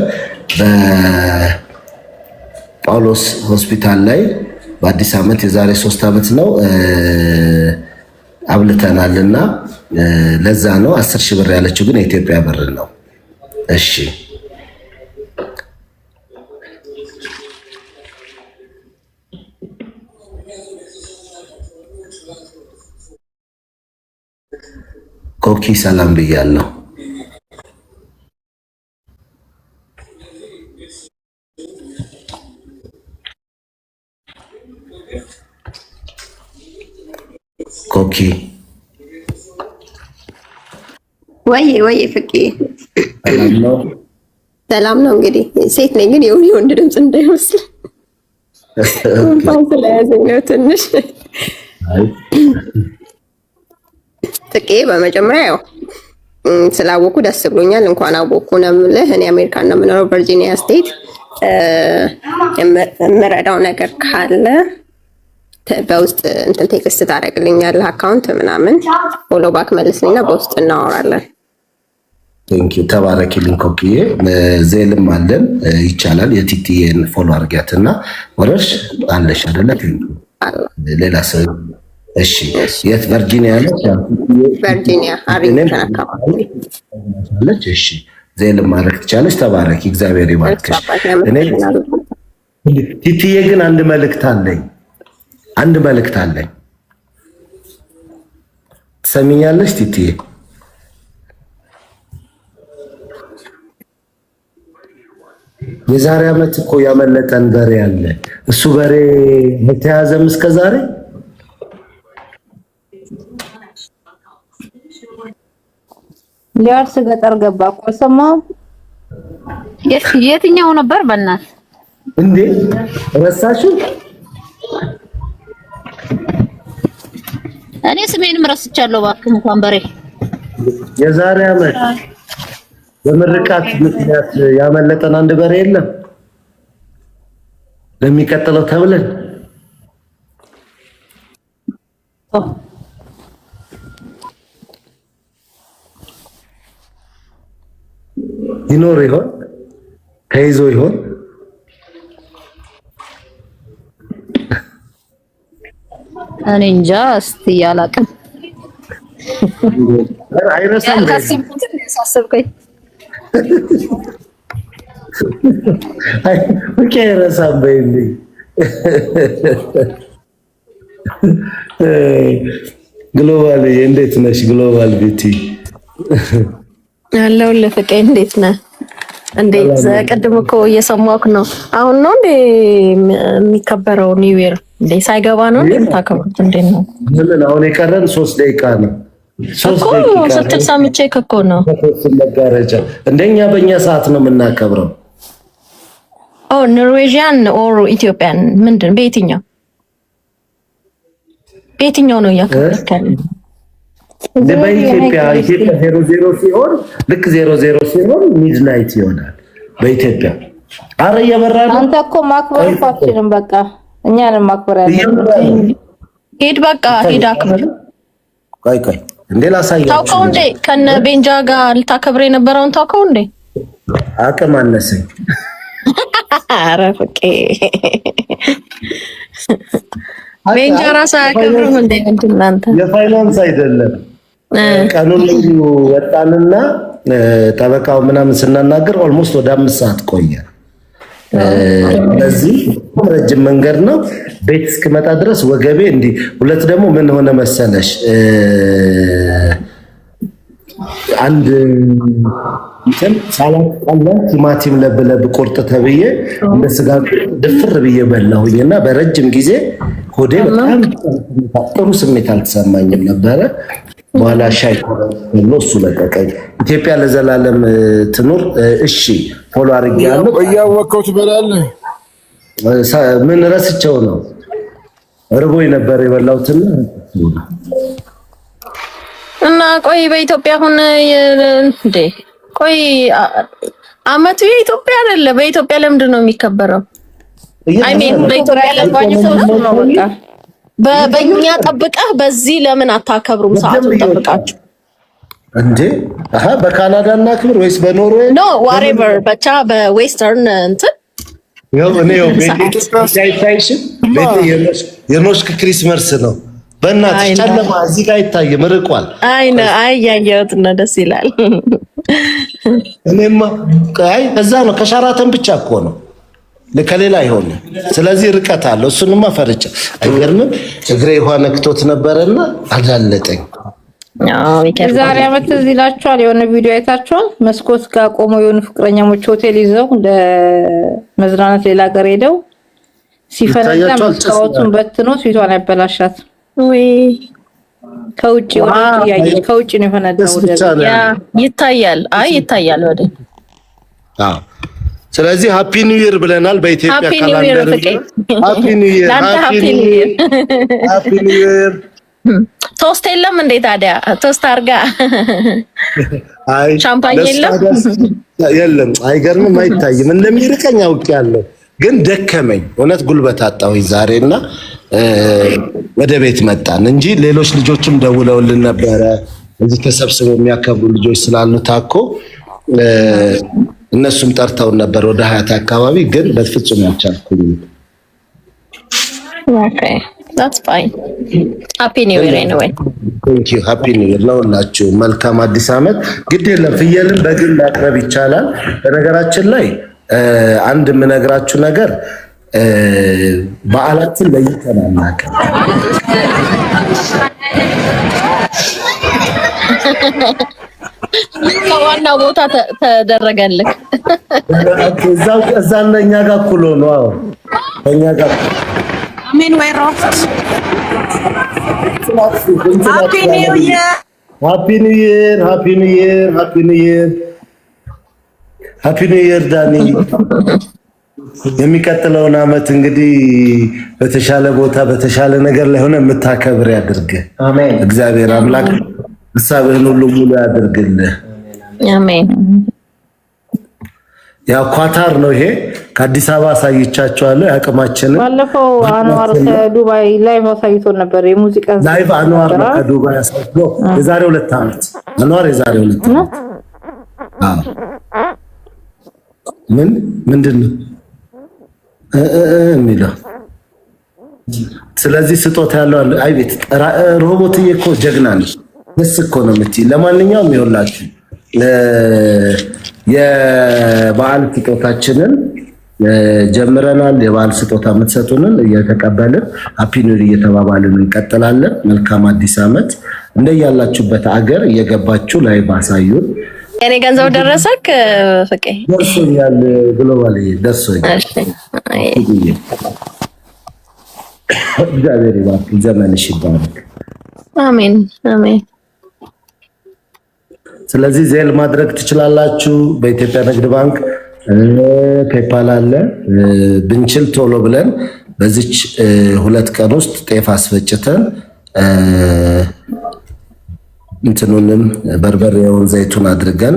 በጳውሎስ ሆስፒታል ላይ በአዲስ ዓመት የዛሬ 3 ዓመት ነው አብልተናልና ለዛ ነው 10 ሺህ ብር ያለችው፣ ግን የኢትዮጵያ ብር ነው። እሺ ኮኪ ሰላም ብያለሁ። ኮኪ ወይ ፍቄ ሰላም ነው? ሰላም ነው። እንግዲህ ሴት ነኝ ግን የወንድ ድምፅ እንዳይመስል እንኳን ስለያዘኝ ነው ትንሽ ፍቄ። በመጀመሪያ ያው ስላወኩ ደስ ብሎኛል። እንኳን አወኩ ነው የምልህ። እኔ አሜሪካን ነው የምኖረው ቨርጂኒያ ስቴት። የምረዳው ነገር ካለ በውስጥ እንትን ቴክስት ታደርግልኛለህ፣ አካውንት ምናምን ፎሎ ባክ መልስልኝና በውስጥ እናወራለን። ቴንክ ዩ ተባረኪልኝ ኮኪዬ። ዜልም አለን ይቻላል። የቲቲዬን ፎሎ አድርጊያትና ወረሽ አለሽ አይደለ? ሌላ ሰው እሺ። የት ቨርጂኒያ ነች? ቨርጂኒያ አሪንግተን አካባቢ አለች። እሺ ዜልም ማድረግ ትቻለሽ። ተባረኪ፣ እግዚአብሔር ይባርክሽ። እኔ ቲቲዬ ግን አንድ መልእክት አለኝ። ትሰሚኛለሽ ቲቲዬ? የዛሬ ዓመት እኮ ያመለጠን በሬ አለ። እሱ በሬ የተያዘም እስከ ዛሬ ሊያርስ ገጠር ገባ እኮ ሰማሁ። የትኛው ነበር በእናትህ እንዴ? ረሳሽው? እኔ ስሜንም ረስቻለሁ። እባክህ እንኳን በሬ የዛሬ ዓመት በምርቃት ምክንያት ያመለጠን አንድ በሬ የለም ለሚቀጥለው ተብለን ይኖር ይሆን? ተይዞ ይሆን? እኔ እንጃ። እስቲ ያላቅም አይረሳም። ያሳሰብከኝ ኦኬ አይረሳም በይልኝ። ግሎባል እንዴት ነሽ? ግሎባል ቢቲ ያለውልህ ፍቄ እንዴት ነህ? እንዴት ቅድም እኮ እየሰማሁህ ነው። አሁን ነው እንዴ የሚከበረው ኒው ይር? እንዴ ሳይገባ ነው እንዴ የምታከብሩት? እንዴት ነው? ምን አሁን የቀረን 3 ደቂቃ ነው። ስትል ሰምቼ እኮ ነው። መጋረጃ እንደኛ በእኛ ሰዓት ነው የምናከብረው። ኖርዌጂያን ኦር ኢትዮጵያን ምንድን በየትኛው ነው ያከብራል? በኢትዮጵያ 00 ሲሆን ልክ 00 ሲሆን ሚድናይት ይሆናል በኢትዮጵያ። አረ እየበራን አንተ እኮ ማክበር አትችልም። በቃ እኛንም ማክበር ያለብን ሄድ በቃ ሄድ አክብር። ቆይ እንዴ ላሳያችሁ። ታውቀው እንዴ ከነ ቤንጃ ጋር ልታከብር የነበረውን ታውቀው እንዴ? አቅም አነሰኝ። አረ ፍቄ ቤንጃ ራስ አያከብርም እንዴ? እናንተ የፋይናንስ አይደለም ቀኑን ልዩ ወጣንና ጠበቃው ምናምን ስናናገር ኦልሞስት ወደ 5 ሰዓት ቆየ። በዚህ ረጅም መንገድ ነው። ቤት እስክመጣ ድረስ ወገቤ እንዲህ ሁለት ደግሞ ምን ሆነ መሰለሽ አንድ እንትን ሳላቅ አለ ቲማቲም ለብለብ ቁርጥ ተብዬ እንደ ስጋ ድፍር ብዬ በላሁኝና በረጅም ጊዜ ሆዴ በጣም ጥሩ ስሜት አልተሰማኝም ነበረ። በኋላ ሻይ ነው እሱ ለቀቀኝ። ኢትዮጵያ ለዘላለም ትኑር። እሺ ፎሎ አድርጌያለሁ። እያወቀው ትበላለህ። ምን ረስቸው ነው እርቦኝ ነበር የበላሁትና እና ቆይ በኢትዮጵያ አሁን እንዴ ቆይ አመቱ የኢትዮጵያ አይደለ? በኢትዮጵያ ለምንድን ነው የሚከበረው? አይ ሚን በኢትዮጵያ ለባችሁ ነው በቃ በእኛ ጠብቀህ በዚህ ለምን አታከብሩም? ሰዓቱን ጠብቃችሁ እንዴ? በካናዳ እናክብር ወይስ በኖርዌይ? ኖ ዋትኤቨር ብቻ በዌስተርን እንትን የኖሽክ ክሪስመስ ነው። በእናትሽ ጨለማ እዚህ ጋር አይታይም፣ ርቋል። አይ ያየሁት እና ደስ ይላል። እኔማ እዛ ነው ከሻራተን ብቻ እኮ ነው ከሌላ አይሆንም። ስለዚህ ርቀት አለው። እሱንማ ፈርቻ አይገርምም። እግሬ ውሃ ነክቶት ነበርና አዳለጠኝ። ዛሬ አመት እዚህ ይላችኋል። የሆነ ቪዲዮ አይታችኋል? መስኮት ጋር ቆመው የሆኑ ፍቅረኛሞች ሆቴል ይዘው ለመዝናናት ሌላ ሀገር ሄደው ሲፈነዳ መስታወቱን በትኖ ፊቷን ያበላሻት። ወይ ከውጪ ያየች ከውጪ ነው የፈነዳው። ይታያል። አይ ይታያል ወደ ስለዚህ ሃፒ ኒው ይር ብለናል። በኢትዮጵያ ካላንደር ሃፒ ኒው ይር ሃፒ ኒው ይር። ቶስት የለም እንዴ ታዲያ? ቶስት አርጋ አይ ሻምፓኝ የለም። አይገርምም? አይታይም። እንደሚርቀኝ አውቄያለሁ፣ ግን ደከመኝ። እውነት ጉልበት አጣሁኝ ዛሬና ወደ ቤት መጣን እንጂ ሌሎች ልጆችም ደውለውልን ነበረ። እዚህ ተሰብስበው የሚያከብሩ ልጆች ስላሉ ታኮ እነሱም ጠርተውን ነበር ወደ ሀያት አካባቢ፣ ግን በፍጹም አልቻልኩም። ኦኬ that's fine. happy new year anyway. thank you happy new year ለሁላችሁ። መልካም አዲስ አመት። ግድ የለም ፍየልን በግል ማቅረብ ይቻላል። በነገራችን ላይ አንድ የምነግራችሁ ነገር በዓላትን ለይተን አናውቅም። ከዋና ቦታ ተደረገልክ። እዛ እኛ ጋር እኩል ሆኖ እኛ ጋር አሜን ወይ ሮፍት ሃፒ ኒው ይር ሃፒ ኒው ይር ሃፒ ኒው ይር ሃፒ ኒው ይር ሃፒ ኒው ይር ዳኒ። የሚቀጥለውን አመት እንግዲህ በተሻለ ቦታ በተሻለ ነገር ላይ ሆነ የምታከብር ያድርግህ። አሜን። እግዚአብሔር አምላክ ሐሳብህን ሁሉ ሙሉ ያድርግልህ። አሜን። ያው ኳታር ነው ይሄ። ከአዲስ አበባ አሳይቻቸዋለሁ ያቅማችንን። ባለፈው አንዋር ከዱባይ ላይቭ አሳይቶ ነበር የሙዚቃ ላይቭ። አንዋር ነው ከዱባይ አሳይቶ የዛሬ 2 አመት አንዋር የዛሬ 2 አመት። ምንድን ነው የሚለው? ስለዚህ ስጦታ ያለው አይ ቤት ሮቦትዬ እኮ ጀግና ነሽ። ደስ እኮ ነው የምትይ። ለማንኛውም ይኸውላችሁ የበዓል ስጦታችንን ጀምረናል። የበዓል ስጦታ የምትሰጡንን እየተቀበልን ሃፒ ኒው ይር እየተባባልን እንቀጥላለን። መልካም አዲስ አመት። እንደያላችሁበት አገር እየገባችሁ ላይ ባሳዩን። የኔ ገንዘብ ደረሰክ? ፍቄ ደርሶኛል። ግሎባል ደርሶኛል። እግዚአብሔር ይባርክ። ዘመንሽ ይባረክ። አሜን አሜን። ስለዚህ ዜል ማድረግ ትችላላችሁ። በኢትዮጵያ ንግድ ባንክ ፔፓል አለ። ብንችል ቶሎ ብለን በዚች 2 ቀን ውስጥ ጤፍ አስፈጭተን እንትኑንም በርበሬውን ዘይቱን አድርገን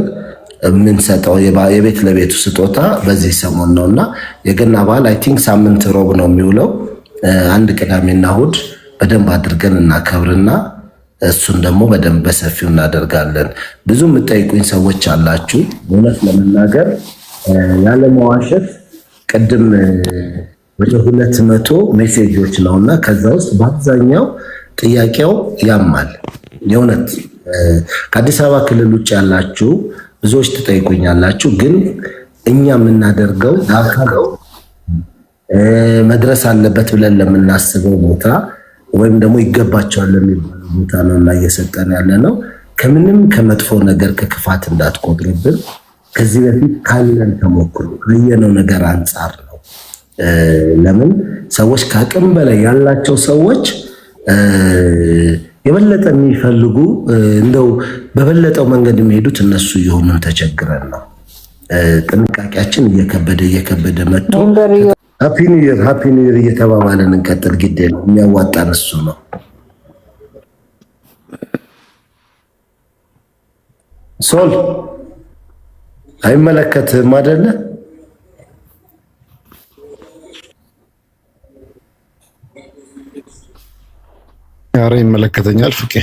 የምንሰጠው የቤት ለቤቱ ስጦታ በዚህ ሰሞን ነውና የገና በዓል አይ ቲንክ ሳምንት ሮብ ነው የሚውለው። አንድ ቅዳሜና እሑድ በደንብ አድርገን እናከብርና እሱን ደግሞ በደንብ በሰፊው እናደርጋለን። ብዙ የምጠይቁኝ ሰዎች አላችሁ። እውነት ለመናገር ያለ መዋሸት ቅድም ወደ 200 ሜሴጆች ነውና ከዛ ውስጥ በአብዛኛው ጥያቄው ያማል። የእውነት ከአዲስ አበባ ክልል ውጭ ያላችሁ ብዙዎች ትጠይቁኛላችሁ። ግን እኛ የምናደርገው መድረስ አለበት ብለን ለምናስበው ቦታ ወይም ደግሞ ይገባቸዋል ለሚባለው ቦታ ነውና እየሰጠን ያለ ነው። ከምንም ከመጥፎ ነገር ከክፋት እንዳትቆጥሩብን። ከዚህ በፊት ካለን ተሞክሮ ካየነው ነገር አንጻር ነው። ለምን ሰዎች ከአቅም በላይ ያላቸው ሰዎች የበለጠ የሚፈልጉ እንደው በበለጠው መንገድ የሚሄዱት እነሱ የሆኑን ተቸግረን ነው። ጥንቃቄያችን እየከበደ መጥቶ ሃፒ ኒው ይር እየተባባለን እንቀጥል። ግዴ ነው የሚያዋጣን እሱ ነው። ሶል አይመለከትም አይደለ? ኧረ ይመለከተኛል። ፍቄ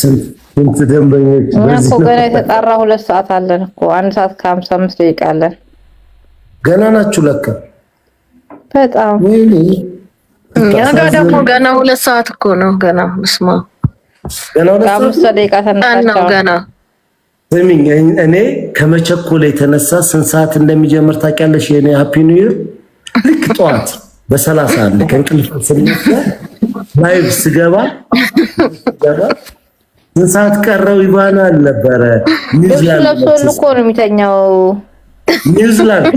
ስንት ደንበኞች እኮ ገና የተጣራ 2 ሰዓት አለን እኮ 1 ሰዓት ከ55 ደቂቃ አለን። ገና ናችሁ ለካ በጣም ያጋ ደግሞ ገና 2 ሰዓት እኮ ነው። ገና መስማ ገና 5 ደቂቃ ተነሳቸው ገና ስሚኝ፣ እኔ ከመቸኮል የተነሳ ስንት ሰዓት እንደሚጀምር ታውቂያለሽ? የኔ ሃፒ ኒው ይር ልክ ጠዋት በ30 አንድ ከእንቅልፍ ስነሳ ላይቭ ስገባ ስንት ሰዓት ቀረው ይባላል ነበረ። ኒውዚላንድ እኮ ነው የሚተኛው። ኒውዚላንድ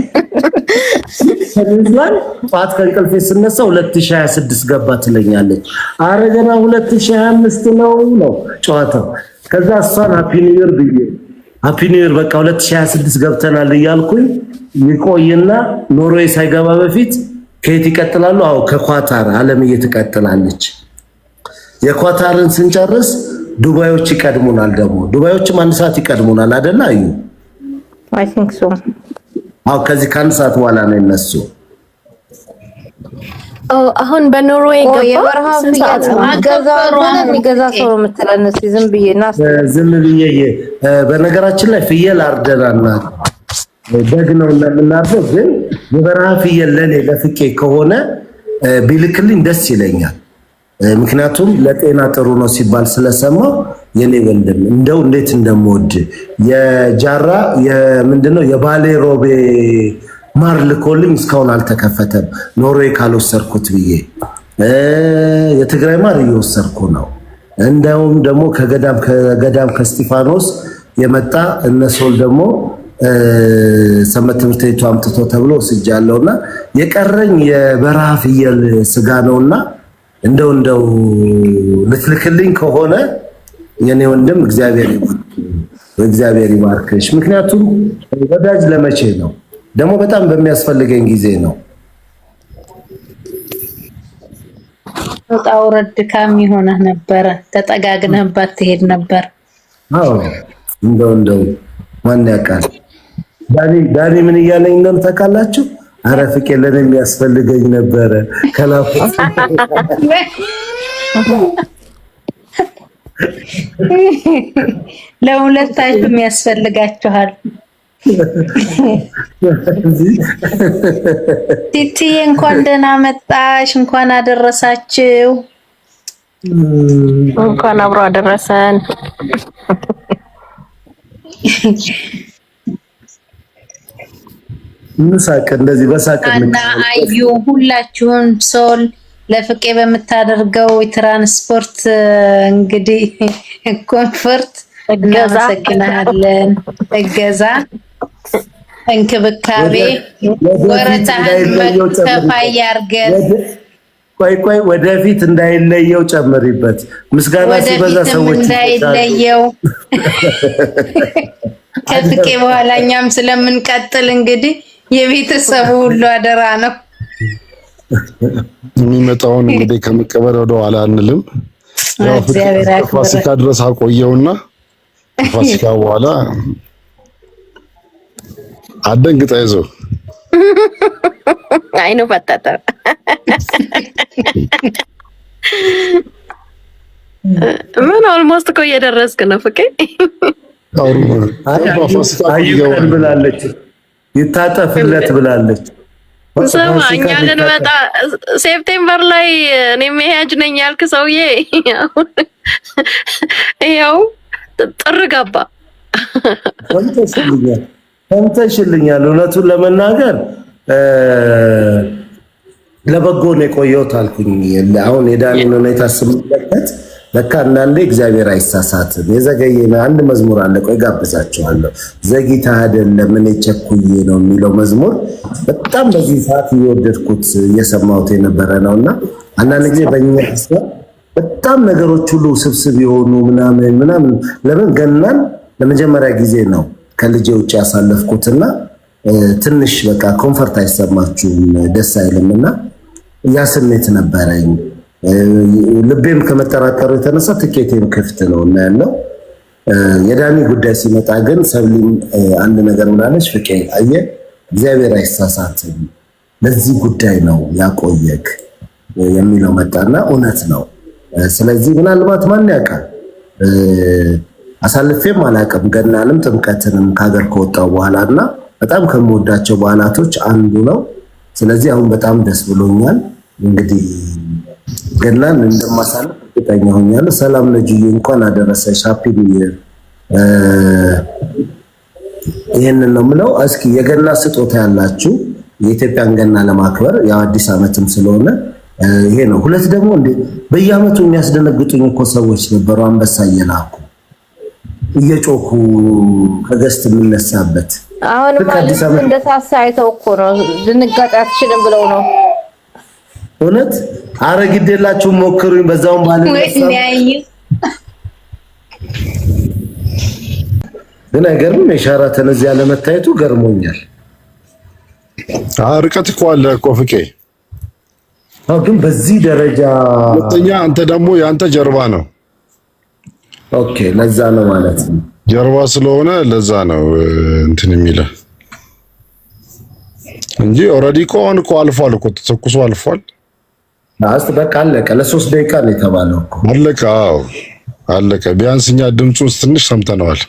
ጠዋት ከእንቅልፍ ስነሳ 2026 ገባ ትለኛለች። አረ ገና 2025 ነው ጨዋታው። ከዛ እሷን ሃፒ ኒው ይር ብዬ ሃፒ ኒው ይር በቃ 2026 ገብተናል እያልኩኝ ይቆይና ኖርዌይ ሳይገባ በፊት ከየት ይቀጥላሉ? አዎ ከኳታር ዓለም እየተቀጥላለች። የኳታርን ስንጨርስ ዱባዮች ይቀድሙናል። ደግሞ ዱባዮችም 1 ሰዓት ይቀድሙናል አይደል? አዩ አይ ቲንክ ሶ። አዎ ከዚህ ከ1 ሰዓት በኋላ ነው እነሱ። አሁን በኖርዌይ ገባ። የበረሃ ፍያት የሚገዛ ሰው ነው የምትለን። እስኪ ዝም ብዬ በነገራችን ላይ ፍየል አርደናና ደግ ነው ለምናርፈው። ግን የበረሃ ፍየል ለኔ ለፍቄ ከሆነ ቢልክልኝ ደስ ይለኛል። ምክንያቱም ለጤና ጥሩ ነው ሲባል ስለሰማው የኔ ወንድም እንደው እንዴት እንደምወድ የጃራ የምንድነው የባሌ ሮቤ ማር ልኮልኝ እስካሁን አልተከፈተም። ኖርዌይ ካልወሰድኩት ብዬ የትግራይ ማር እየወሰድኩ ነው። እንደውም ደግሞ ከገዳም ከስቲፋኖስ የመጣ እነሶል ደግሞ ሰንበት ትምህርት ቤቱ አምጥቶ ተብሎ ወስጃለሁና የቀረኝ የበረሃ ፍየል ስጋ ነውና እንደው ልትልክልኝ ከሆነ የኔ ወንድም እግዚአብሔር ይባርክሽ። ምክንያቱም ወዳጅ ለመቼ ነው ደግሞ በጣም በሚያስፈልገኝ ጊዜ ነው። ወጣውረድ ካም ይሆነ ነበር ተጠጋግነህባት ትሄድ ነበር። አዎ እንደው ማን ያውቃል። ዳኒ ምን እያለኝ ነው ታውቃላችሁ? አረ ፍቄ ለኔ የሚያስፈልገኝ ነበር ከላፉት ለሁለታችሁ የሚያስፈልጋችኋል። ቲቲዬ እንኳን ደህና መጣሽ፣ እንኳን አደረሳችሁ። እንኳን አብሮ አደረሰን። ምሳቅ እንደዚህ በሳቅ እና አዩ ሁላችሁም ሶል ለፍቄ በምታደርገው የትራንስፖርት እንግዲህ ኮምፎርት እናመሰግናለን። እገዛ፣ እንክብካቤ፣ ወረታህን ከፋይ አድርገን ቆይ ወደፊት እንዳይለየው ጨምሪበት። ምስጋና ሲበዛ ሰዎች እንዳይለየው ከፍቄ በኋላ እኛም ስለምንቀጥል እንግዲህ የቤተሰቡ ሁሉ አደራ ነው። የሚመጣውን እንግዲህ ከመቀበል ወደ ኋላ አንልም። ፋሲካ ድረስ አቆየውና ፋሲካ በኋላ አደንግጣ ይዞ አይኑ ፈጠጠ። ምን ኦልሞስት እኮ እየደረስክ ነው ፍቄ። አይቀን ብላለች፣ ይታጠፍለት ብላለች። ስማ እኛ ልንመጣ ሴፕቴምበር ላይ እኔ መሄጃ ነኝ ያልክ ሰውዬ ይኸው ጥር ገባ። ሰምተሽልኛል። እውነቱን ለመናገር ለበጎ ነው የቆየሁት አልኩኝ። አሁን የዳኒን ሁኔታ ስመለከት ለካ አንዳንዴ እግዚአብሔር አይሳሳትም። የዘገየ አንድ መዝሙር አለ፣ ቆይ ጋብዛችኋለሁ። ዘግይታ አይደለም እኔ ቸኩዬ ነው የሚለው መዝሙር በጣም በዚህ ሰዓት እየወደድኩት እየሰማሁት የነበረ ነውና አንዳንድ ጊዜ በእኛ ሀሳብ በጣም ነገሮች ሁሉ ስብስብ የሆኑ ምናምን ለምን ገናን ለመጀመሪያ ጊዜ ነው ከልጄ ውጭ ያሳለፍኩትና ትንሽ በቃ ኮምፈርት አይሰማችሁም፣ ደስ አይልምና ያ ስሜት ነበረኝ። ልቤም ከመጠራጠሩ የተነሳ ትኬቴም ክፍት ነው እና ያለው የዳኒ ጉዳይ ሲመጣ ግን ሰብሊም አንድ ነገር ምናለች፣ ፍቄ አየህ እግዚአብሔር አይሳሳትም ለዚህ ጉዳይ ነው ያቆየክ የሚለው መጣና እውነት ነው። ስለዚህ ምናልባት ማን ያውቃል አሳልፌም አላውቅም ገናንም ጥምቀትንም ከሀገር ከወጣው በኋላና በጣም ከምወዳቸው በዓላቶች አንዱ ነው። ስለዚህ አሁን በጣም ደስ ብሎኛል። እንግዲህ ገናን እንደማሳልፍ እርግጠኛ ሆኛለሁ። ሰላም ነጅዬ እንኳን አደረሰሽ፣ ሃፒ ኒው ኢየር። ይሄንን ነው የምለው። እስኪ የገና ስጦታ ያላችሁ የኢትዮጵያን ገና ለማክበር ያው አዲስ ዓመትም ስለሆነ ይሄ ነው። ሁለት ደግሞ እንዴ በየዓመቱ የሚያስደነግጡኝ እኮ ሰዎች ነበሩ፣ አንበሳ እየላኩ እየጮኩ ከገስት የምነሳበት አሁን ማለት እንደሳሳ አይተው እኮ ነው ልንጋጣ አትችልም ብለው ነው። እውነት አረግዴላችሁ ሞክሩኝ። በዛውም ባለ ግን አይገርምም? የሻራተን እዚህ ያለ መታየቱ ገርሞኛል። ርቀት እኮ አለ እኮ ፍቄ። ግን በዚህ ደረጃ ሁለተኛ አንተ ደግሞ ያንተ ጀርባ ነው። ኦኬ ለዛ ነው ማለት ነው። ጀርባ ስለሆነ ለዛ ነው እንትን የሚለው እንጂ ኦልሬዲ ኮን እኮ አልፏል እኮ ተተኩሶ አልፏል። በቃ አለቀ። ለ3 ደቂቃ ነው የተባለው እኮ አለቀ። አዎ አለቀ። ቢያንስ እኛ ድምፁን ትንሽ ሰምተነዋል።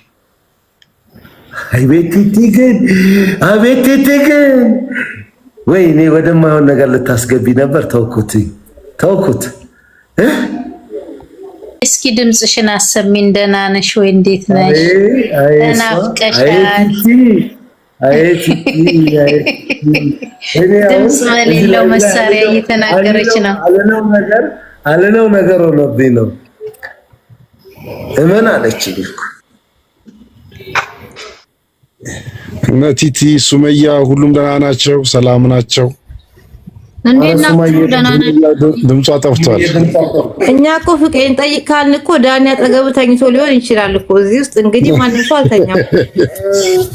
አቤት ግን ወይኔ ወደማይሆን ነገር ልታስገቢ ነበር። ተውኩት። እስኪ ድምፅሽን አሰሚን። ደህና ነሽ ወይ? እንዴት ነሽ? ተናፍቀሻል። ድምፅ በሌለው መሳሪያ እየተናገረች ነው። አለነው ነገር ሆኖብኝ ነው። እመን አለችኝ። እነ ቲቲ ሱመያ ሁሉም ደህና ናቸው፣ ሰላም ናቸው። እንዴት ናችሁ? ደህና ናችሁ? ድምጿ ጠፍቷል። እኛ እኮ ፍቄን ጠይቅ ካልን እኮ ዳኒ አጠገብ ተኝቶ ሊሆን ይችላል እኮ እዚህ ውስጥ እንግዲህ ማንም ሰው አልተኛም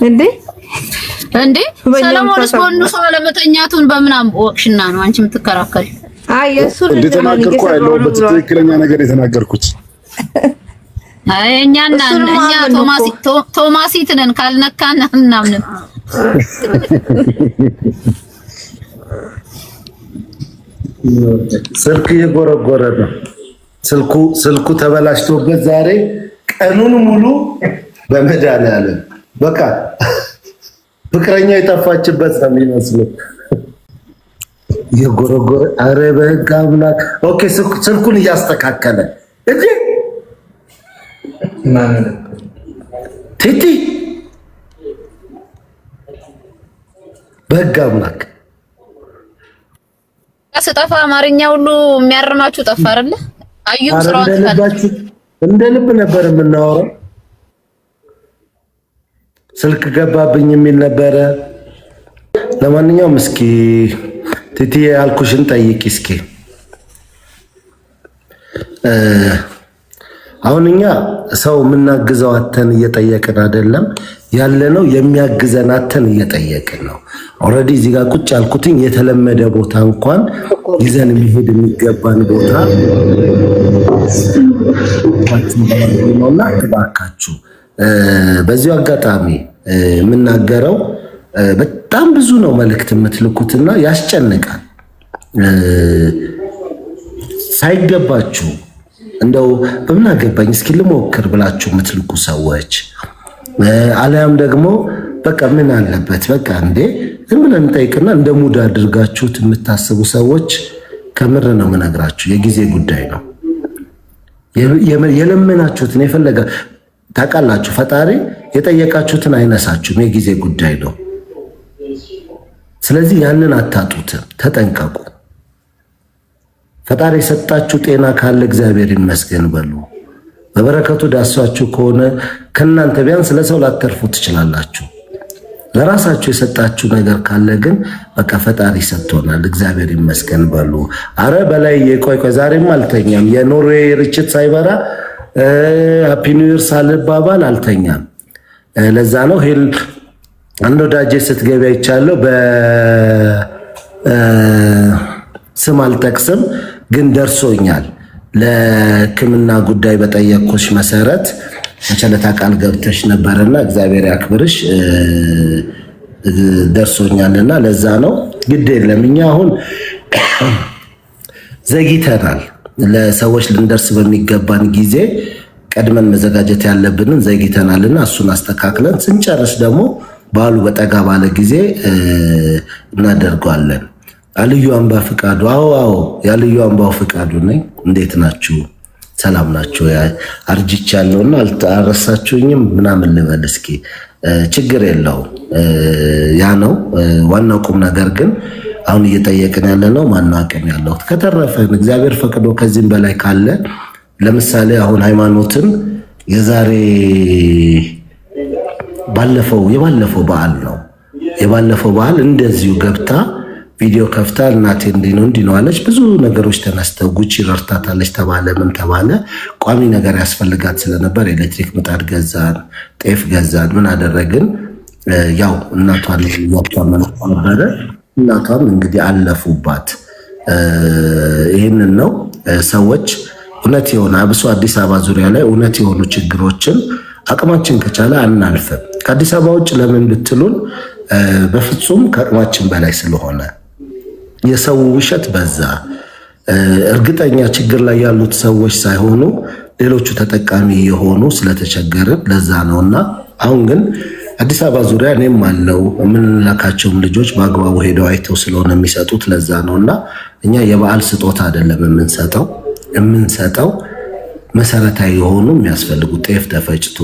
እንዴ ሰለሞንስ ወንዱ ሰው አለመተኛቱን በምን ወቅሽና ነው አንቺ የምትከራከሪ? አይ እሱ እንደተናገርኩ ያለሁበት ትክክለኛ ነገር የተናገርኩት። አይ እኛ ቶማሲት ነን ካልነካን እናምንም። ስልክ እየጎረጎረ ነው። ስልኩ ተበላሽቶበት ዛሬ ቀኑን ሙሉ በመድኃኒዓለም በቃ ፍቅረኛ የጠፋችበት ነው የሚመስለው። እየጎረጎረ ኧረ በሕግ አምላክ። ኦኬ ስልኩን እያስተካከለ እንዴ ቲቲ በሕግ አምላክ ስጠፋ አማርኛ ሁሉ የሚያርማችሁ ጠፋ አይደለ? አዩም ስራውን ተካለች። እንደ ልብ ነበር የምናወራው። ስልክ ገባብኝ የሚል ነበረ። ለማንኛውም እስኪ ቲቲ ያልኩሽን ጠይቂ እስኪ። አሁን እኛ ሰው የምናግዘው አተን እየጠየቅን አይደለም ያለነው፣ የሚያግዘን አተን እየጠየቅን ነው። ኦልሬዲ እዚህ ጋር ቁጭ ያልኩትኝ የተለመደ ቦታ እንኳን ይዘን የሚሄድ የሚገባን ቦታ ነውና እባካችሁ በዚሁ አጋጣሚ የምናገረው በጣም ብዙ ነው መልእክት የምትልኩትና ያስጨንቃል። ሳይገባችሁ እንደው በምን አገባኝ እስኪ ልሞክር ብላችሁ የምትልኩ ሰዎች አለያም ደግሞ በቃ ምን አለበት በቃ እንዴ ዝም ብለን እንጠይቅና እንደ ሙድ አድርጋችሁት የምታስቡ ሰዎች ከምር ነው የምነግራችሁ፣ የጊዜ ጉዳይ ነው። የለመናችሁትን የፈለገ ታውቃላችሁ፣ ፈጣሪ የጠየቃችሁትን አይነሳችሁም፣ የጊዜ ጉዳይ ነው። ስለዚህ ያንን አታጡትም፣ ተጠንቀቁ። ፈጣሪ የሰጣችሁ ጤና ካለ እግዚአብሔር ይመስገን በሉ። በበረከቱ ዳሷችሁ ከሆነ ከናንተ ቢያንስ ለሰው ላተርፉ ትችላላችሁ። ለራሳችሁ የሰጣችሁ ነገር ካለ ግን በቃ ፈጣሪ ሰጥቶናል እግዚአብሔር ይመስገን በሉ። አረ በላይ የቆይ ዛሬም አልተኛም። የኖርዌይ ርችት ሳይበራ ሃፒ ኒው ይር ሳልባባል አልተኛም። ለዛ ነው ሄል አንድ ወዳጄ ስትገቢ አይቻለሁ። በስም አልጠቅስም ግን ደርሶኛል። ለሕክምና ጉዳይ በጠየቅኩሽ መሰረት መቸለታ ቃል ገብተሽ ነበርና እግዚአብሔር ያክብርሽ ደርሶኛልና ለዛ ነው። ግድ የለም እኛ አሁን ዘግይተናል። ለሰዎች ልንደርስ በሚገባን ጊዜ ቀድመን መዘጋጀት ያለብንን ዘግይተናልና እሱን አስተካክለን ስንጨርስ ደግሞ ባሉ በጠጋ ባለ ጊዜ እናደርገዋለን። አልዩ አምባ ፍቃዱ አዎ ያልዩ አምባው ፍቃዱ ነኝ። እንዴት ናችሁ? ሰላም ናችሁ? አርጅቻለሁና አልተረሳችሁኝም ምናምን ልበል እስኪ። ችግር የለው ያ ነው ዋናው ቁም ነገር። ግን አሁን እየጠየቅን ያለ ነው ማነው አቅም ያለው። ከተረፈን እግዚአብሔር ፈቅዶ ከዚህም በላይ ካለ ለምሳሌ አሁን ሃይማኖትን የዛሬ የባለፈው በዓል ነው። የባለፈው በዓል እንደዚሁ ገብታ ቪዲዮ ከፍታ እናቴ እንዲህ ነው አለች። ብዙ ነገሮች ተነስተው ጉቺ ረድታታለች ተባለ ምን ተባለ። ቋሚ ነገር ያስፈልጋት ስለነበር ኤሌክትሪክ ምጣድ ገዛን፣ ጤፍ ገዛን፣ ምን አደረግን። ያው እናቷን ነበረ። እናቷም እንግዲህ አለፉባት። ይህንን ነው ሰዎች እውነት የሆነ አብሶ አዲስ አበባ ዙሪያ ላይ እውነት የሆኑ ችግሮችን አቅማችን ከቻለ አናልፍም። ከአዲስ አበባ ውጭ ለምን ብትሉን በፍጹም ከአቅማችን በላይ ስለሆነ የሰው ውሸት በዛ። እርግጠኛ ችግር ላይ ያሉት ሰዎች ሳይሆኑ ሌሎቹ ተጠቃሚ የሆኑ ስለተቸገርን ለዛ ነውና አሁን ግን አዲስ አበባ ዙሪያ እኔም አለው የምንላካቸውም ልጆች በአግባቡ ሄደው አይተው ስለሆነ የሚሰጡት ለዛ ነውና እኛ የበዓል ስጦታ አይደለም የምንሰጠው መሰረታዊ የሆኑ የሚያስፈልጉ ጤፍ ተፈጭቶ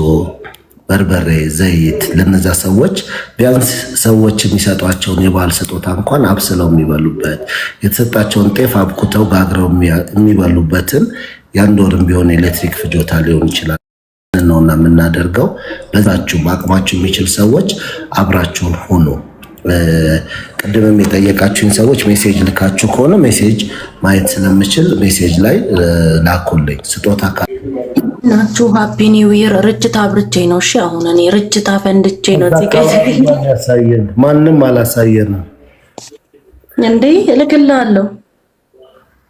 በርበሬ፣ ዘይት ለነዛ ሰዎች ቢያንስ ሰዎች የሚሰጧቸውን የበዓል ስጦታ እንኳን አብስለው የሚበሉበት የተሰጣቸውን ጤፍ አብኩተው ጋግረው የሚበሉበትን የአንድ ወርም ቢሆን ኤሌክትሪክ ፍጆታ ሊሆን ይችላል ነውና የምናደርገው። በዛችሁ በአቅማችሁ የሚችል ሰዎች አብራችሁን ሁኑ። ቅድምም የጠየቃችሁኝ ሰዎች ሜሴጅ ልካችሁ ከሆነ ሜሴጅ ማየት ስለምችል ሜሴጅ ላይ ላኩልኝ። ስጦታ ናችሁ ሃፒ ኒው ይር። ርችት አብርቼ ነው። እሺ አሁን እኔ ርችት አፈንድቼ ነው። ያሳየን ማንም አላሳየንም እንዴ እልክልሃለሁ።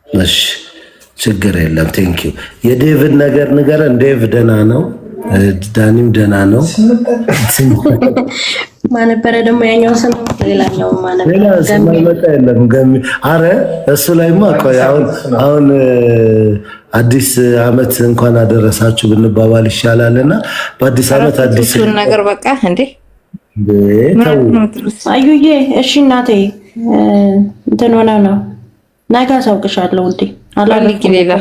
እሺ ችግር የለም። ቴንኪው። የዴቭን ነገር ንገረን። ዴቭ ደህና ነው? ዳኒም ደህና ነው? ማን ነበረ ደግሞ ያኛው ስም? ሌላኛው ማን ነበረ? ሌላ ስም አይመጣ የለም ገሚ። አረ እሱ ላይማ ቆይ አሁን አዲስ አመት እንኳን አደረሳችሁ ብንባባል ይሻላልና በአዲስ አመት አዲስ ነገር በቃ እንዴ አዩዬ። እሺ እናቴ እንትን ሆነ ነው ነገ አሳውቅሻለሁ እንዴ። አላልክ ሌላ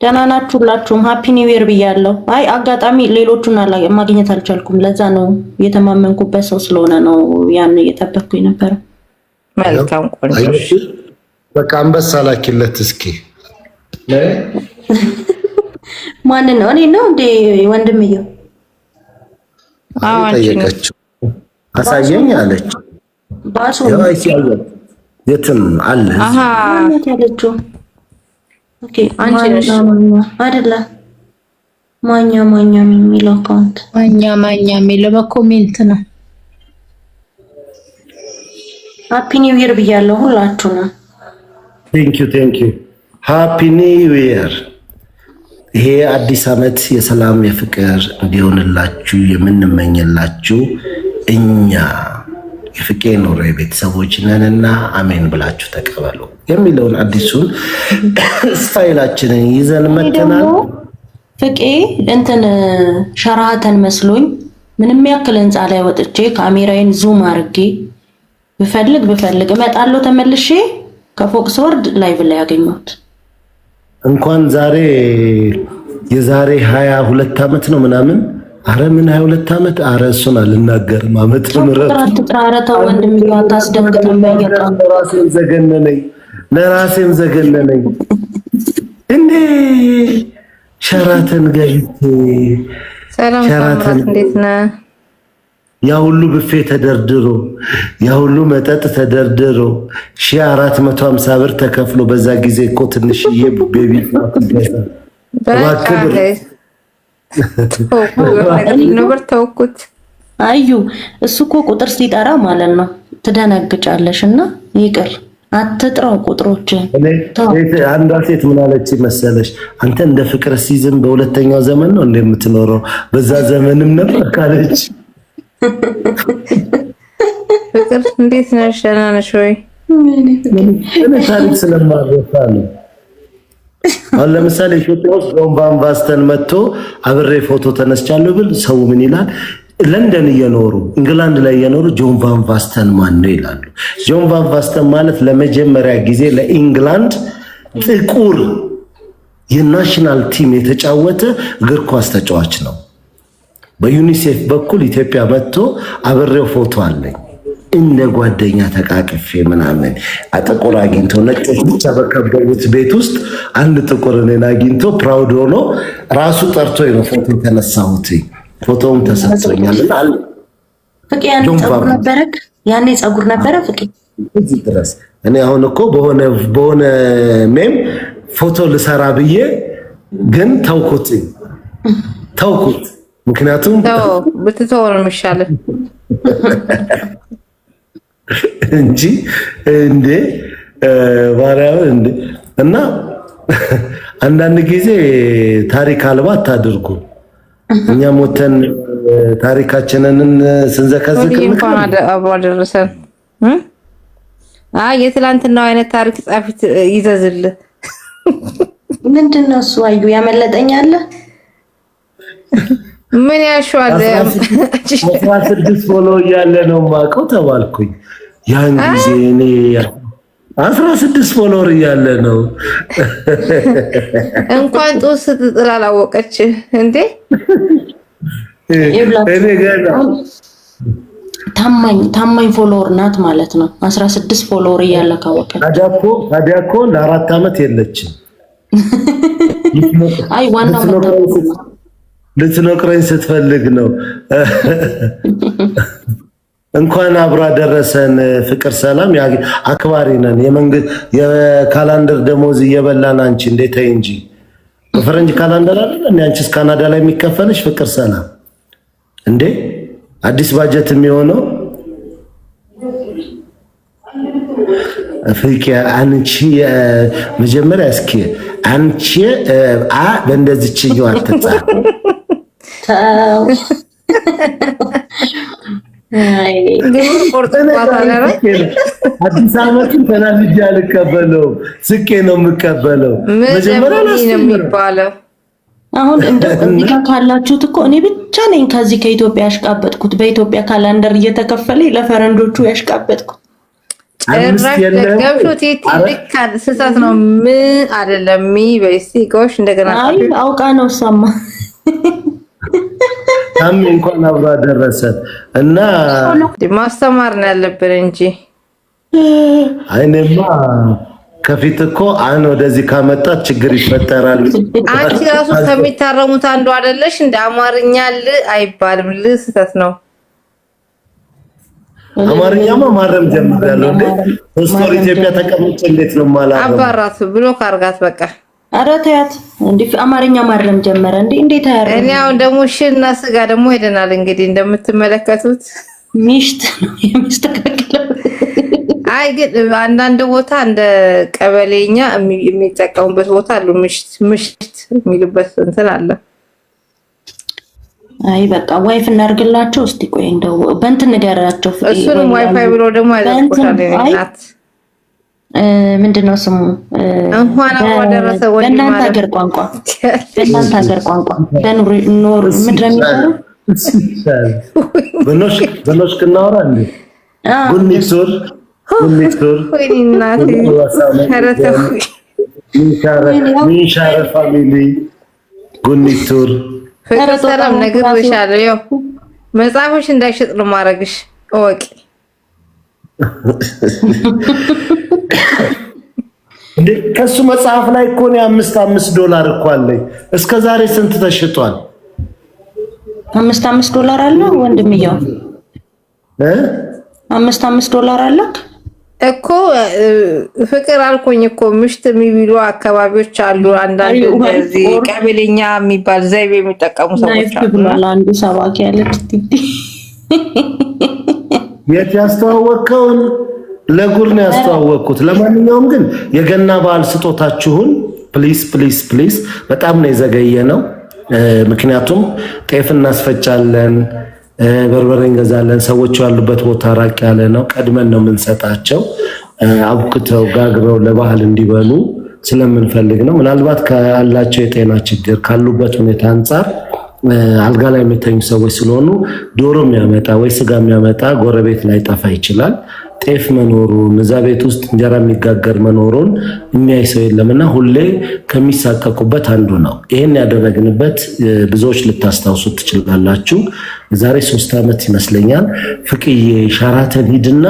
ደህና ናችሁ ሁላችሁም? ሃፒ ኒው ይር ብያለሁ። አይ አጋጣሚ ሌሎቹን ማግኘት አልቻልኩም። ለዛ ነው የተማመንኩበት ሰው ስለሆነ ነው ያን እየጠበቅኩኝ ነበር። መልካም ቆንጆ። በቃ አንበሳ ላኪለት እስኪ። ማን ነው? እኔ ነው እንዴ ወንድምየው? ጠየቀችው። አሳየኝ አለች። ባሱ የትም አለ። ያለችው ኦኬ አንቺ ነሽ አይደለ? ማኛ የሚለው አካውንት ማኛ የሚለው በኮሜንት ነው። ሃፒ ኒው ይር ብያለሁ ሁላችሁንም። ቴንክ ዩ ሃፒ ኒው ይር። ይሄ አዲስ ዓመት የሰላም የፍቅር እንዲሆንላችሁ የምንመኝላችሁ እኛ የፍቄ ኑሮ ቤተሰቦች ነንና አሜን ብላችሁ ተቀበሉ የሚለውን አዲሱን ስታይላችንን ይዘን መተናል። ፍቄ እንትን ሸራተን መስሎኝ ምንም ያክል ህንፃ ላይ ወጥቼ ካሜራዬን ዙም አድርጌ ብፈልግ እመጣለሁ ተመልሼ ከፎቅ ስወርድ ላይቭ ላይ ያገኘሁት። እንኳን ዛሬ የዛሬ 22 ዓመት ነው ምናምን። አረ ምን 22 ዓመት? አረ እሱን አልናገርም። ዓመት ምረት ተጥራራተው ወንድም ታስደንግጠኝ። ለራሴም ዘገነነኝ እንዴ ሸራተን ገብቼ ሸራተን እንዴት ነህ? ያ ሁሉ ብፌ ተደርድሮ ያ ሁሉ መጠጥ ተደርድሮ 1450 ብር ተከፍሎ በዛ ጊዜ እኮ ትንሽዬ ቤቢ ነበር ተውኩት። አዩ እሱ እኮ ቁጥር ሲጠራ ማለት ነው ትደነግጫለሽ እና ይቅር አትጥራው ቁጥሮችን። አንዷ ሴት ምን አለች መሰለሽ? አንተ እንደ ፍቅር ሲዝም በሁለተኛው ዘመን ነው እንደምትኖረው በዛ ዘመንም ነበር ካለች። ፍቅር እንዴት ነሽ? ደህና ነሽ ወይ? እኔ ታሪክ ስለማረሳ ነው። አሁን ለምሳሌ ኢትዮጵያ ውስጥ ጆን ቫን ቫስተን መጥቶ አብሬ ፎቶ ተነስቻለሁ ብል ሰው ምን ይላል? ለንደን እየኖሩ እንግላንድ ላይ እየኖሩ ጆን ቫን ቫስተን ማን ነው ይላሉ። ጆን ቫን ቫስተን ማለት ለመጀመሪያ ጊዜ ለኢንግላንድ ጥቁር የናሽናል ቲም የተጫወተ እግር ኳስ ተጫዋች ነው። በዩኒሴፍ በኩል ኢትዮጵያ መጥቶ አብሬው ፎቶ አለኝ እንደ ጓደኛ ተቃቅፌ ምናምን። ጥቁር አግኝቶ ነጮች ብቻ በከበቡት ቤት ውስጥ አንድ ጥቁር እኔን አግኝቶ ፕራውድ ሆኖ ራሱ ጠርቶ ነው ፎቶ ተነሳሁት። ፎቶውን ተሰጥቶኛል እና አለ ፍቄ ያኔ ጸጉር ነበረክ? ያኔ ጸጉር ነበረ ፍቄ እዚህ ድረስ። እኔ አሁን እኮ በሆነ ሜም ፎቶ ልሰራ ብዬ ግን ተውኩት። ምክንያቱም ብትተው ነው የሚሻለው እንጂ እንዴ ማርያም እንዴ። እና አንዳንድ ጊዜ ታሪክ አልባ አታድርጉ። እኛ ሞተን ታሪካችንን ስንዘከዝክ እንኳን አብሮ አደረሰን። የትላንትናው አይነት ታሪክ ጻፊት ይዘዝል። ምንድነው እሱ? አዩ ያመለጠኝ አለ። ምን ያሻዋል? 16 ፎሎ እያለ ነው ማቀው ተባልኩኝ። ያን ጊዜ እኔ 16 ፎሎወር እያለ ነው። እንኳን ጦስ ስትጥል አላወቀች እንዴ? እኔ ገና ታማኝ ፎሎወር ናት ማለት ነው። 16 ፎሎወር እያለ ካወቀ ታዲያ እኮ ለ4 ዓመት የለችም። አይ ዋናው ልትነቅረኝ ስትፈልግ ነው። እንኳን አብራ ደረሰን። ፍቅር ሰላም አክባሪ ነን። የካላንደር ደሞዝ እየበላን አንቺ እንዴት ተይ እንጂ በፈረንጅ ካላንደር አይደል እንዴ አንቺስ ካናዳ ላይ የሚከፈልሽ? ፍቅር ሰላም እንዴ አዲስ ባጀት የሚሆነው ፍቄ አንቺ መጀመሪያ እስኪ አንቺ በእንደዚህችው አትጻፍ። አዲስ ዓመትን ተናልጄ አልቀበለውም፣ ስቄ ነው የምቀበለው። መጀመሪያ ነው የሚባለው። አሁን እንደዚህ ካላችሁት እኮ እኔ ብቻ ነኝ ከዚህ ከኢትዮጵያ ያሽቃበጥኩት፣ በኢትዮጵያ ካላንደር እየተከፈለ ለፈረንጆቹ ያሽቃበጥኩት። ጭራሽ ደገምሹት ይትልካል። ስህተት ነው። ምን አይደለም በስቲኮሽ እንደገና አይ አውቃ ነው ሰማ ታም እንኳን አብራ ደረሰ እና ማስተማር ነው ያለብን እንጂ አይኔማ ከፊት እኮ ወደዚህ ካመጣት ችግር ይፈጠራል። አንቺ ራሱ ከሚታረሙት አንዱ አይደለሽ? እንደ አማርኛ አይባልም። ስህተት ነው። አማርኛማ ማረም ጀምራለሁ እንዴ። ሶስት ወር ኢትዮጵያ ተቀምጬ እንዴት ነው ማለት? አባራት ብሎክ አርጋት በቃ። ኧረ ተያት እንዴ አማርኛ ማረም ጀመረ እንዴ እንዴት አያረ እኔ አሁን ደግሞ ሽና ስጋ ደግሞ ሄደናል እንግዲህ እንደምትመለከቱት ሚሽት ነው የሚስተካከለው። አይ ግን አንዳንድ ቦታ እንደ ቀበሌኛ የሚጠቀሙበት ቦታ አሉ ምሽት የሚሉበት እንትን አለ። አይ በቃ ዋይፍ እናርግላቸው እስቲ ቆይ እንደው በእንትን ንገራቸው እሱንም ዋይፋይ ብሎ ደግሞ ያዘቆታል እናት ምንድነው ስሙ እንኳን አደረሰ ወንድ በእናንተ ሀገር ቋንቋ በኑር ምድረም ይባላል በኖሽ ከናወራ እንዴ ጉኒሱር ወይናት ሀረተው ሚሻረ ፋሚሊ ጉኒቱር ሰላም ነግሬሻለሁ። ያው መጽሐፎች እንዳይሸጥ ነው ማረግሽ እወቂ። እንዴ ከሱ መጽሐፍ ላይ እኮ ነው $5 እኮ አለኝ። እስከ ዛሬ ስንት ተሽጧል? $5 አለው ወንድምየው $5 አለክ እኮ ፍቅር አልኩኝ እኮ ምሽት የሚቢሉ አካባቢዎች አሉ። አንዳንድ እንደዚህ ቀበሌኛ የሚባል ዘይቤ የሚጠቀሙ ሰዎች አሉ። አንዱ ሰባኪ ያለች ቲቲ የት ያስተዋወቀውን ለጉር ነው ያስተዋወቅኩት። ለማንኛውም ግን የገና በዓል ስጦታችሁን ፕሊስ በጣም ነው የዘገየ ነው። ምክንያቱም ጤፍ እናስፈጫለን፣ በርበሬ እንገዛለን። ሰዎቹ ያሉበት ቦታ ራቅ ያለ ነው። ቀድመን ነው የምንሰጣቸው አብክተው ጋግረው ለበዓል እንዲበሉ ስለምንፈልግ ነው። ምናልባት ካላቸው የጤና ችግር ካሉበት ሁኔታ አንጻር አልጋ ላይ የሚተኙ ሰዎች ስለሆኑ ዶሮ የሚያመጣ ወይ ስጋ የሚያመጣ ጎረቤት ላይ ጠፋ ይችላል። ጤፍ መኖሩን እዛ ቤት ውስጥ እንጀራ የሚጋገር መኖሩን የሚያይ ሰው የለምና ሁሌ ከሚሳቀቁበት አንዱ ነው። ይሄን ያደረግንበት ብዙዎች ልታስታውሱ ትችላላችሁ። ዛሬ 3 ዓመት ይመስለኛል ፍቅዬ ሸራተን ሂድና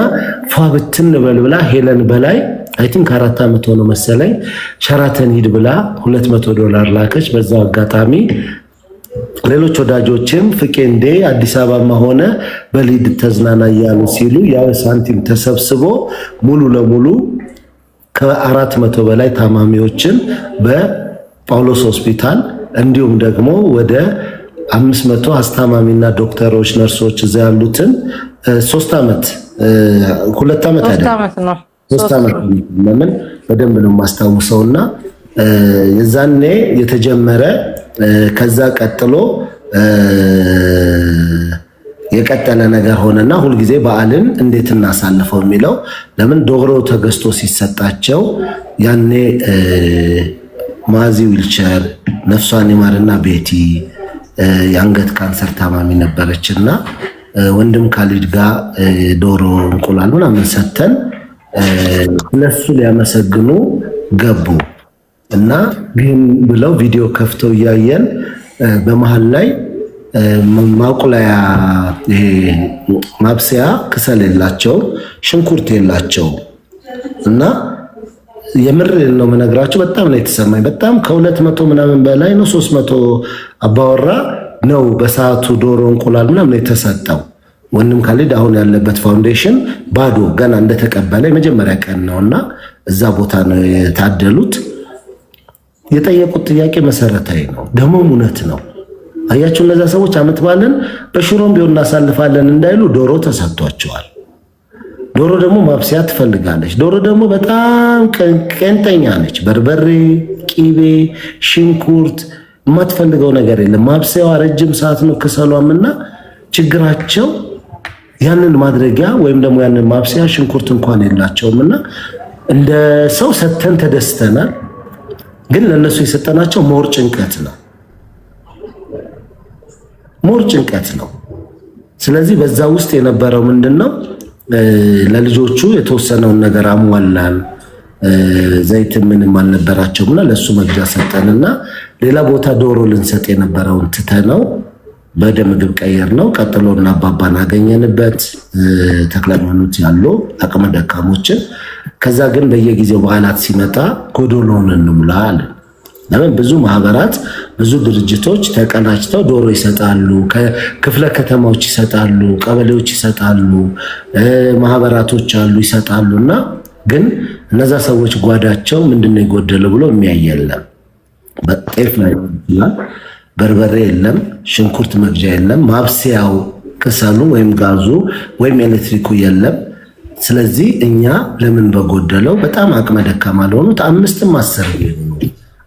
ፏ ብትን በል ብላ ሄለን በላይ አይ ቲንክ 4 ዓመት ሆኖ መሰለኝ ሸራተን ሂድ ብላ $200 ላከች። በዛው አጋጣሚ ሌሎች ወዳጆችም ፍቄ እንዴ አዲስ አበባማ ሆነ በሊድ ተዝናና እያሉ ሲሉ ያው ሳንቲም ተሰብስቦ ሙሉ ለሙሉ ከ400 በላይ ታማሚዎችን በጳውሎስ ሆስፒታል እንዲሁም ደግሞ ወደ 500 አስታማሚና ዶክተሮች ነርሶች እዛ ያሉትን 3 ዓመት 2 ዓመት አይደለም 3 ዓመት ለምን በደንብ ነው ማስታወሰውና የዛኔ የተጀመረ ከዛ ቀጥሎ የቀጠለ ነገር ሆነና ሁልጊዜ በዓልን እንዴት እናሳልፈው የሚለው ለምን ዶሮ ተገዝቶ ሲሰጣቸው ያኔ ማዚ ዊልቸር ነፍሷን ይማርና ቤቲ የአንገት ካንሰር ታማሚ ነበረችና ወንድም ካሊድ ጋር ዶሮ እንቁላል ምናምን ሰተን እነሱ ሊያመሰግኑ ገቡ እና ግን ብለው ቪዲዮ ከፍተው እያየን በመሃል ላይ ማቁላያ ይሄ ማብሰያ ክሰል የላቸው ሽንኩርት የላቸው እና የምር ነው መነግራችሁ በጣም ነው የተሰማኝ። በጣም ከ200 ምናምን በላይ ነው 300 አባወራ ነው በሰዓቱ ዶሮ እንቁላል ምናምን የተሰጠው። ወንድም ካሊድ አሁን ያለበት ፋውንዴሽን ባዶ ገና እንደተቀበለ የመጀመሪያ ቀን ነውና እዛ ቦታ ነው የታደሉት። የጠየቁት ጥያቄ መሰረታዊ ነው፣ ደግሞ እውነት ነው። አያችሁ እነዛ ሰዎች አመት ባለን በሽሮም ቢሆን እናሳልፋለን እንዳይሉ ዶሮ ተሰጥቷቸዋል። ዶሮ ደግሞ ማብሰያ ትፈልጋለች። ዶሮ ደግሞ በጣም ቀንጠኛ ነች። በርበሬ፣ ቂቤ፣ ሽንኩርት የማትፈልገው ነገር የለም። ማብሰያዋ ረጅም ሰዓት ነው ክሰሏምና ችግራቸው ያንን ማድረጊያ ወይም ደግሞ ያንን ማብሰያ ሽንኩርት እንኳን የላቸውምና እንደ ሰው ሰተን ተደስተናል። ግን ለነሱ የሰጠናቸው ሞር ጭንቀት ነው። ስለዚህ በዛ ውስጥ የነበረው ምንድነው ለልጆቹ የተወሰነውን ነገር አሟላን። ዘይት ምንም አልነበራቸውምና ለሱ መግዣ ሰጠንና ሌላ ቦታ ዶሮ ልንሰጥ የነበረውን ትተነው ወደ ምግብ ቀየር ነው። ቀጥሎ እና አባባን አገኘንበት ተክለሃይማኖት ያሉ አቅመ ደካሞችን። ከዛ ግን በየጊዜው በዓላት ሲመጣ ጎዶሎን እንሙላ አለ። ለምን ብዙ ማህበራት ብዙ ድርጅቶች ተቀናጅተው ዶሮ ይሰጣሉ፣ ክፍለ ከተማዎች ይሰጣሉ፣ ቀበሌዎች ይሰጣሉ፣ ማህበራቶች አሉ ይሰጣሉና ግን እነዛ ሰዎች ጓዳቸው ምንድነው የጎደለው ብሎ የሚያየለም ጤፍ ላይ ይችላል፣ በርበሬ የለም፣ ሽንኩርት መግዣ የለም፣ ማብሰያው ከሰሉ ወይም ጋዙ ወይም ኤሌክትሪኩ የለም። ስለዚህ እኛ ለምን በጎደለው በጣም አቅመ ደካማ ለሆኑት 5ም 10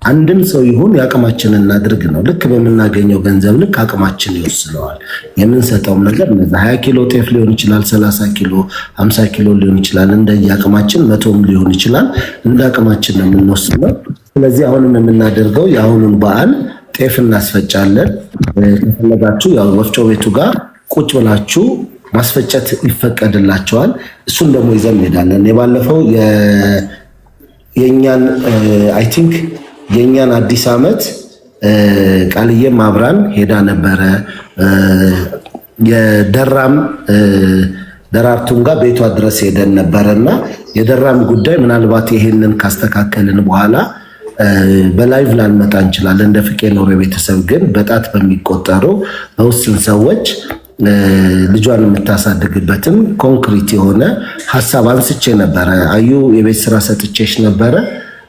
አንድም ሰው ይሁን የአቅማችንን እናድርግ ነው። ልክ በምናገኘው ገንዘብ ልክ አቅማችን ይወስነዋል። የምንሰጠውም ነገር እነዛ 20 ኪሎ ጤፍ ሊሆን ይችላል፣ 30 ኪሎ 50 ኪሎ ሊሆን ይችላል። እንደየአቅማችን 100ም ሊሆን ይችላል። እንደ አቅማችን ነው የምንወስነው። ስለዚህ አሁንም የምናደርገው የአሁኑን በዓል ጤፍ እናስፈጫለን። ከፈለጋችሁ ያው ወፍጮ ቤቱ ጋር ቁጭ ብላችሁ ማስፈጨት ይፈቀድላቸዋል። እሱን ደግሞ ይዘን እንሄዳለን። የባለፈው የኛን አይ ቲንክ የኛን አዲስ ዓመት ቃልዬም አብራን ሄዳ ነበረ። የደራም ደራርቱም ጋር ቤቷ ድረስ ሄደን ነበረና የደራም ጉዳይ ምናልባት ይሄንን ካስተካከልን በኋላ በላይቭ ላንመጣ እንችላለን። እንደ ፍቄ ኖሮ ቤተሰብ ግን በጣት በሚቆጠሩ በውስን ሰዎች ልጇን የምታሳድግበትን ኮንክሪት የሆነ ሐሳብ አንስቼ ነበረ። አዩ የቤት ስራ ሰጥቼሽ ነበረ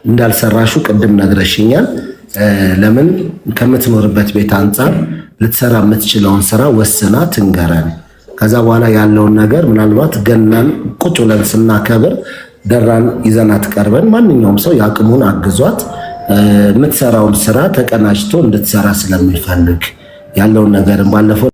እንዳልሰራሹ ቅድም ነግረሽኛል። ለምን ከምትኖርበት ቤት አንጻር ልትሰራ የምትችለውን ስራ ወስና ትንገረን። ከዛ በኋላ ያለውን ነገር ምናልባት ገናን ቁጭ ብለን ስናከብር ደራን ይዘናት ቀርበን ማንኛውም ሰው ያቅሙን አግዟት የምትሰራውን ስራ ተቀናጅቶ እንድትሰራ ስለሚፈልግ ያለውን ነገር ባለፈው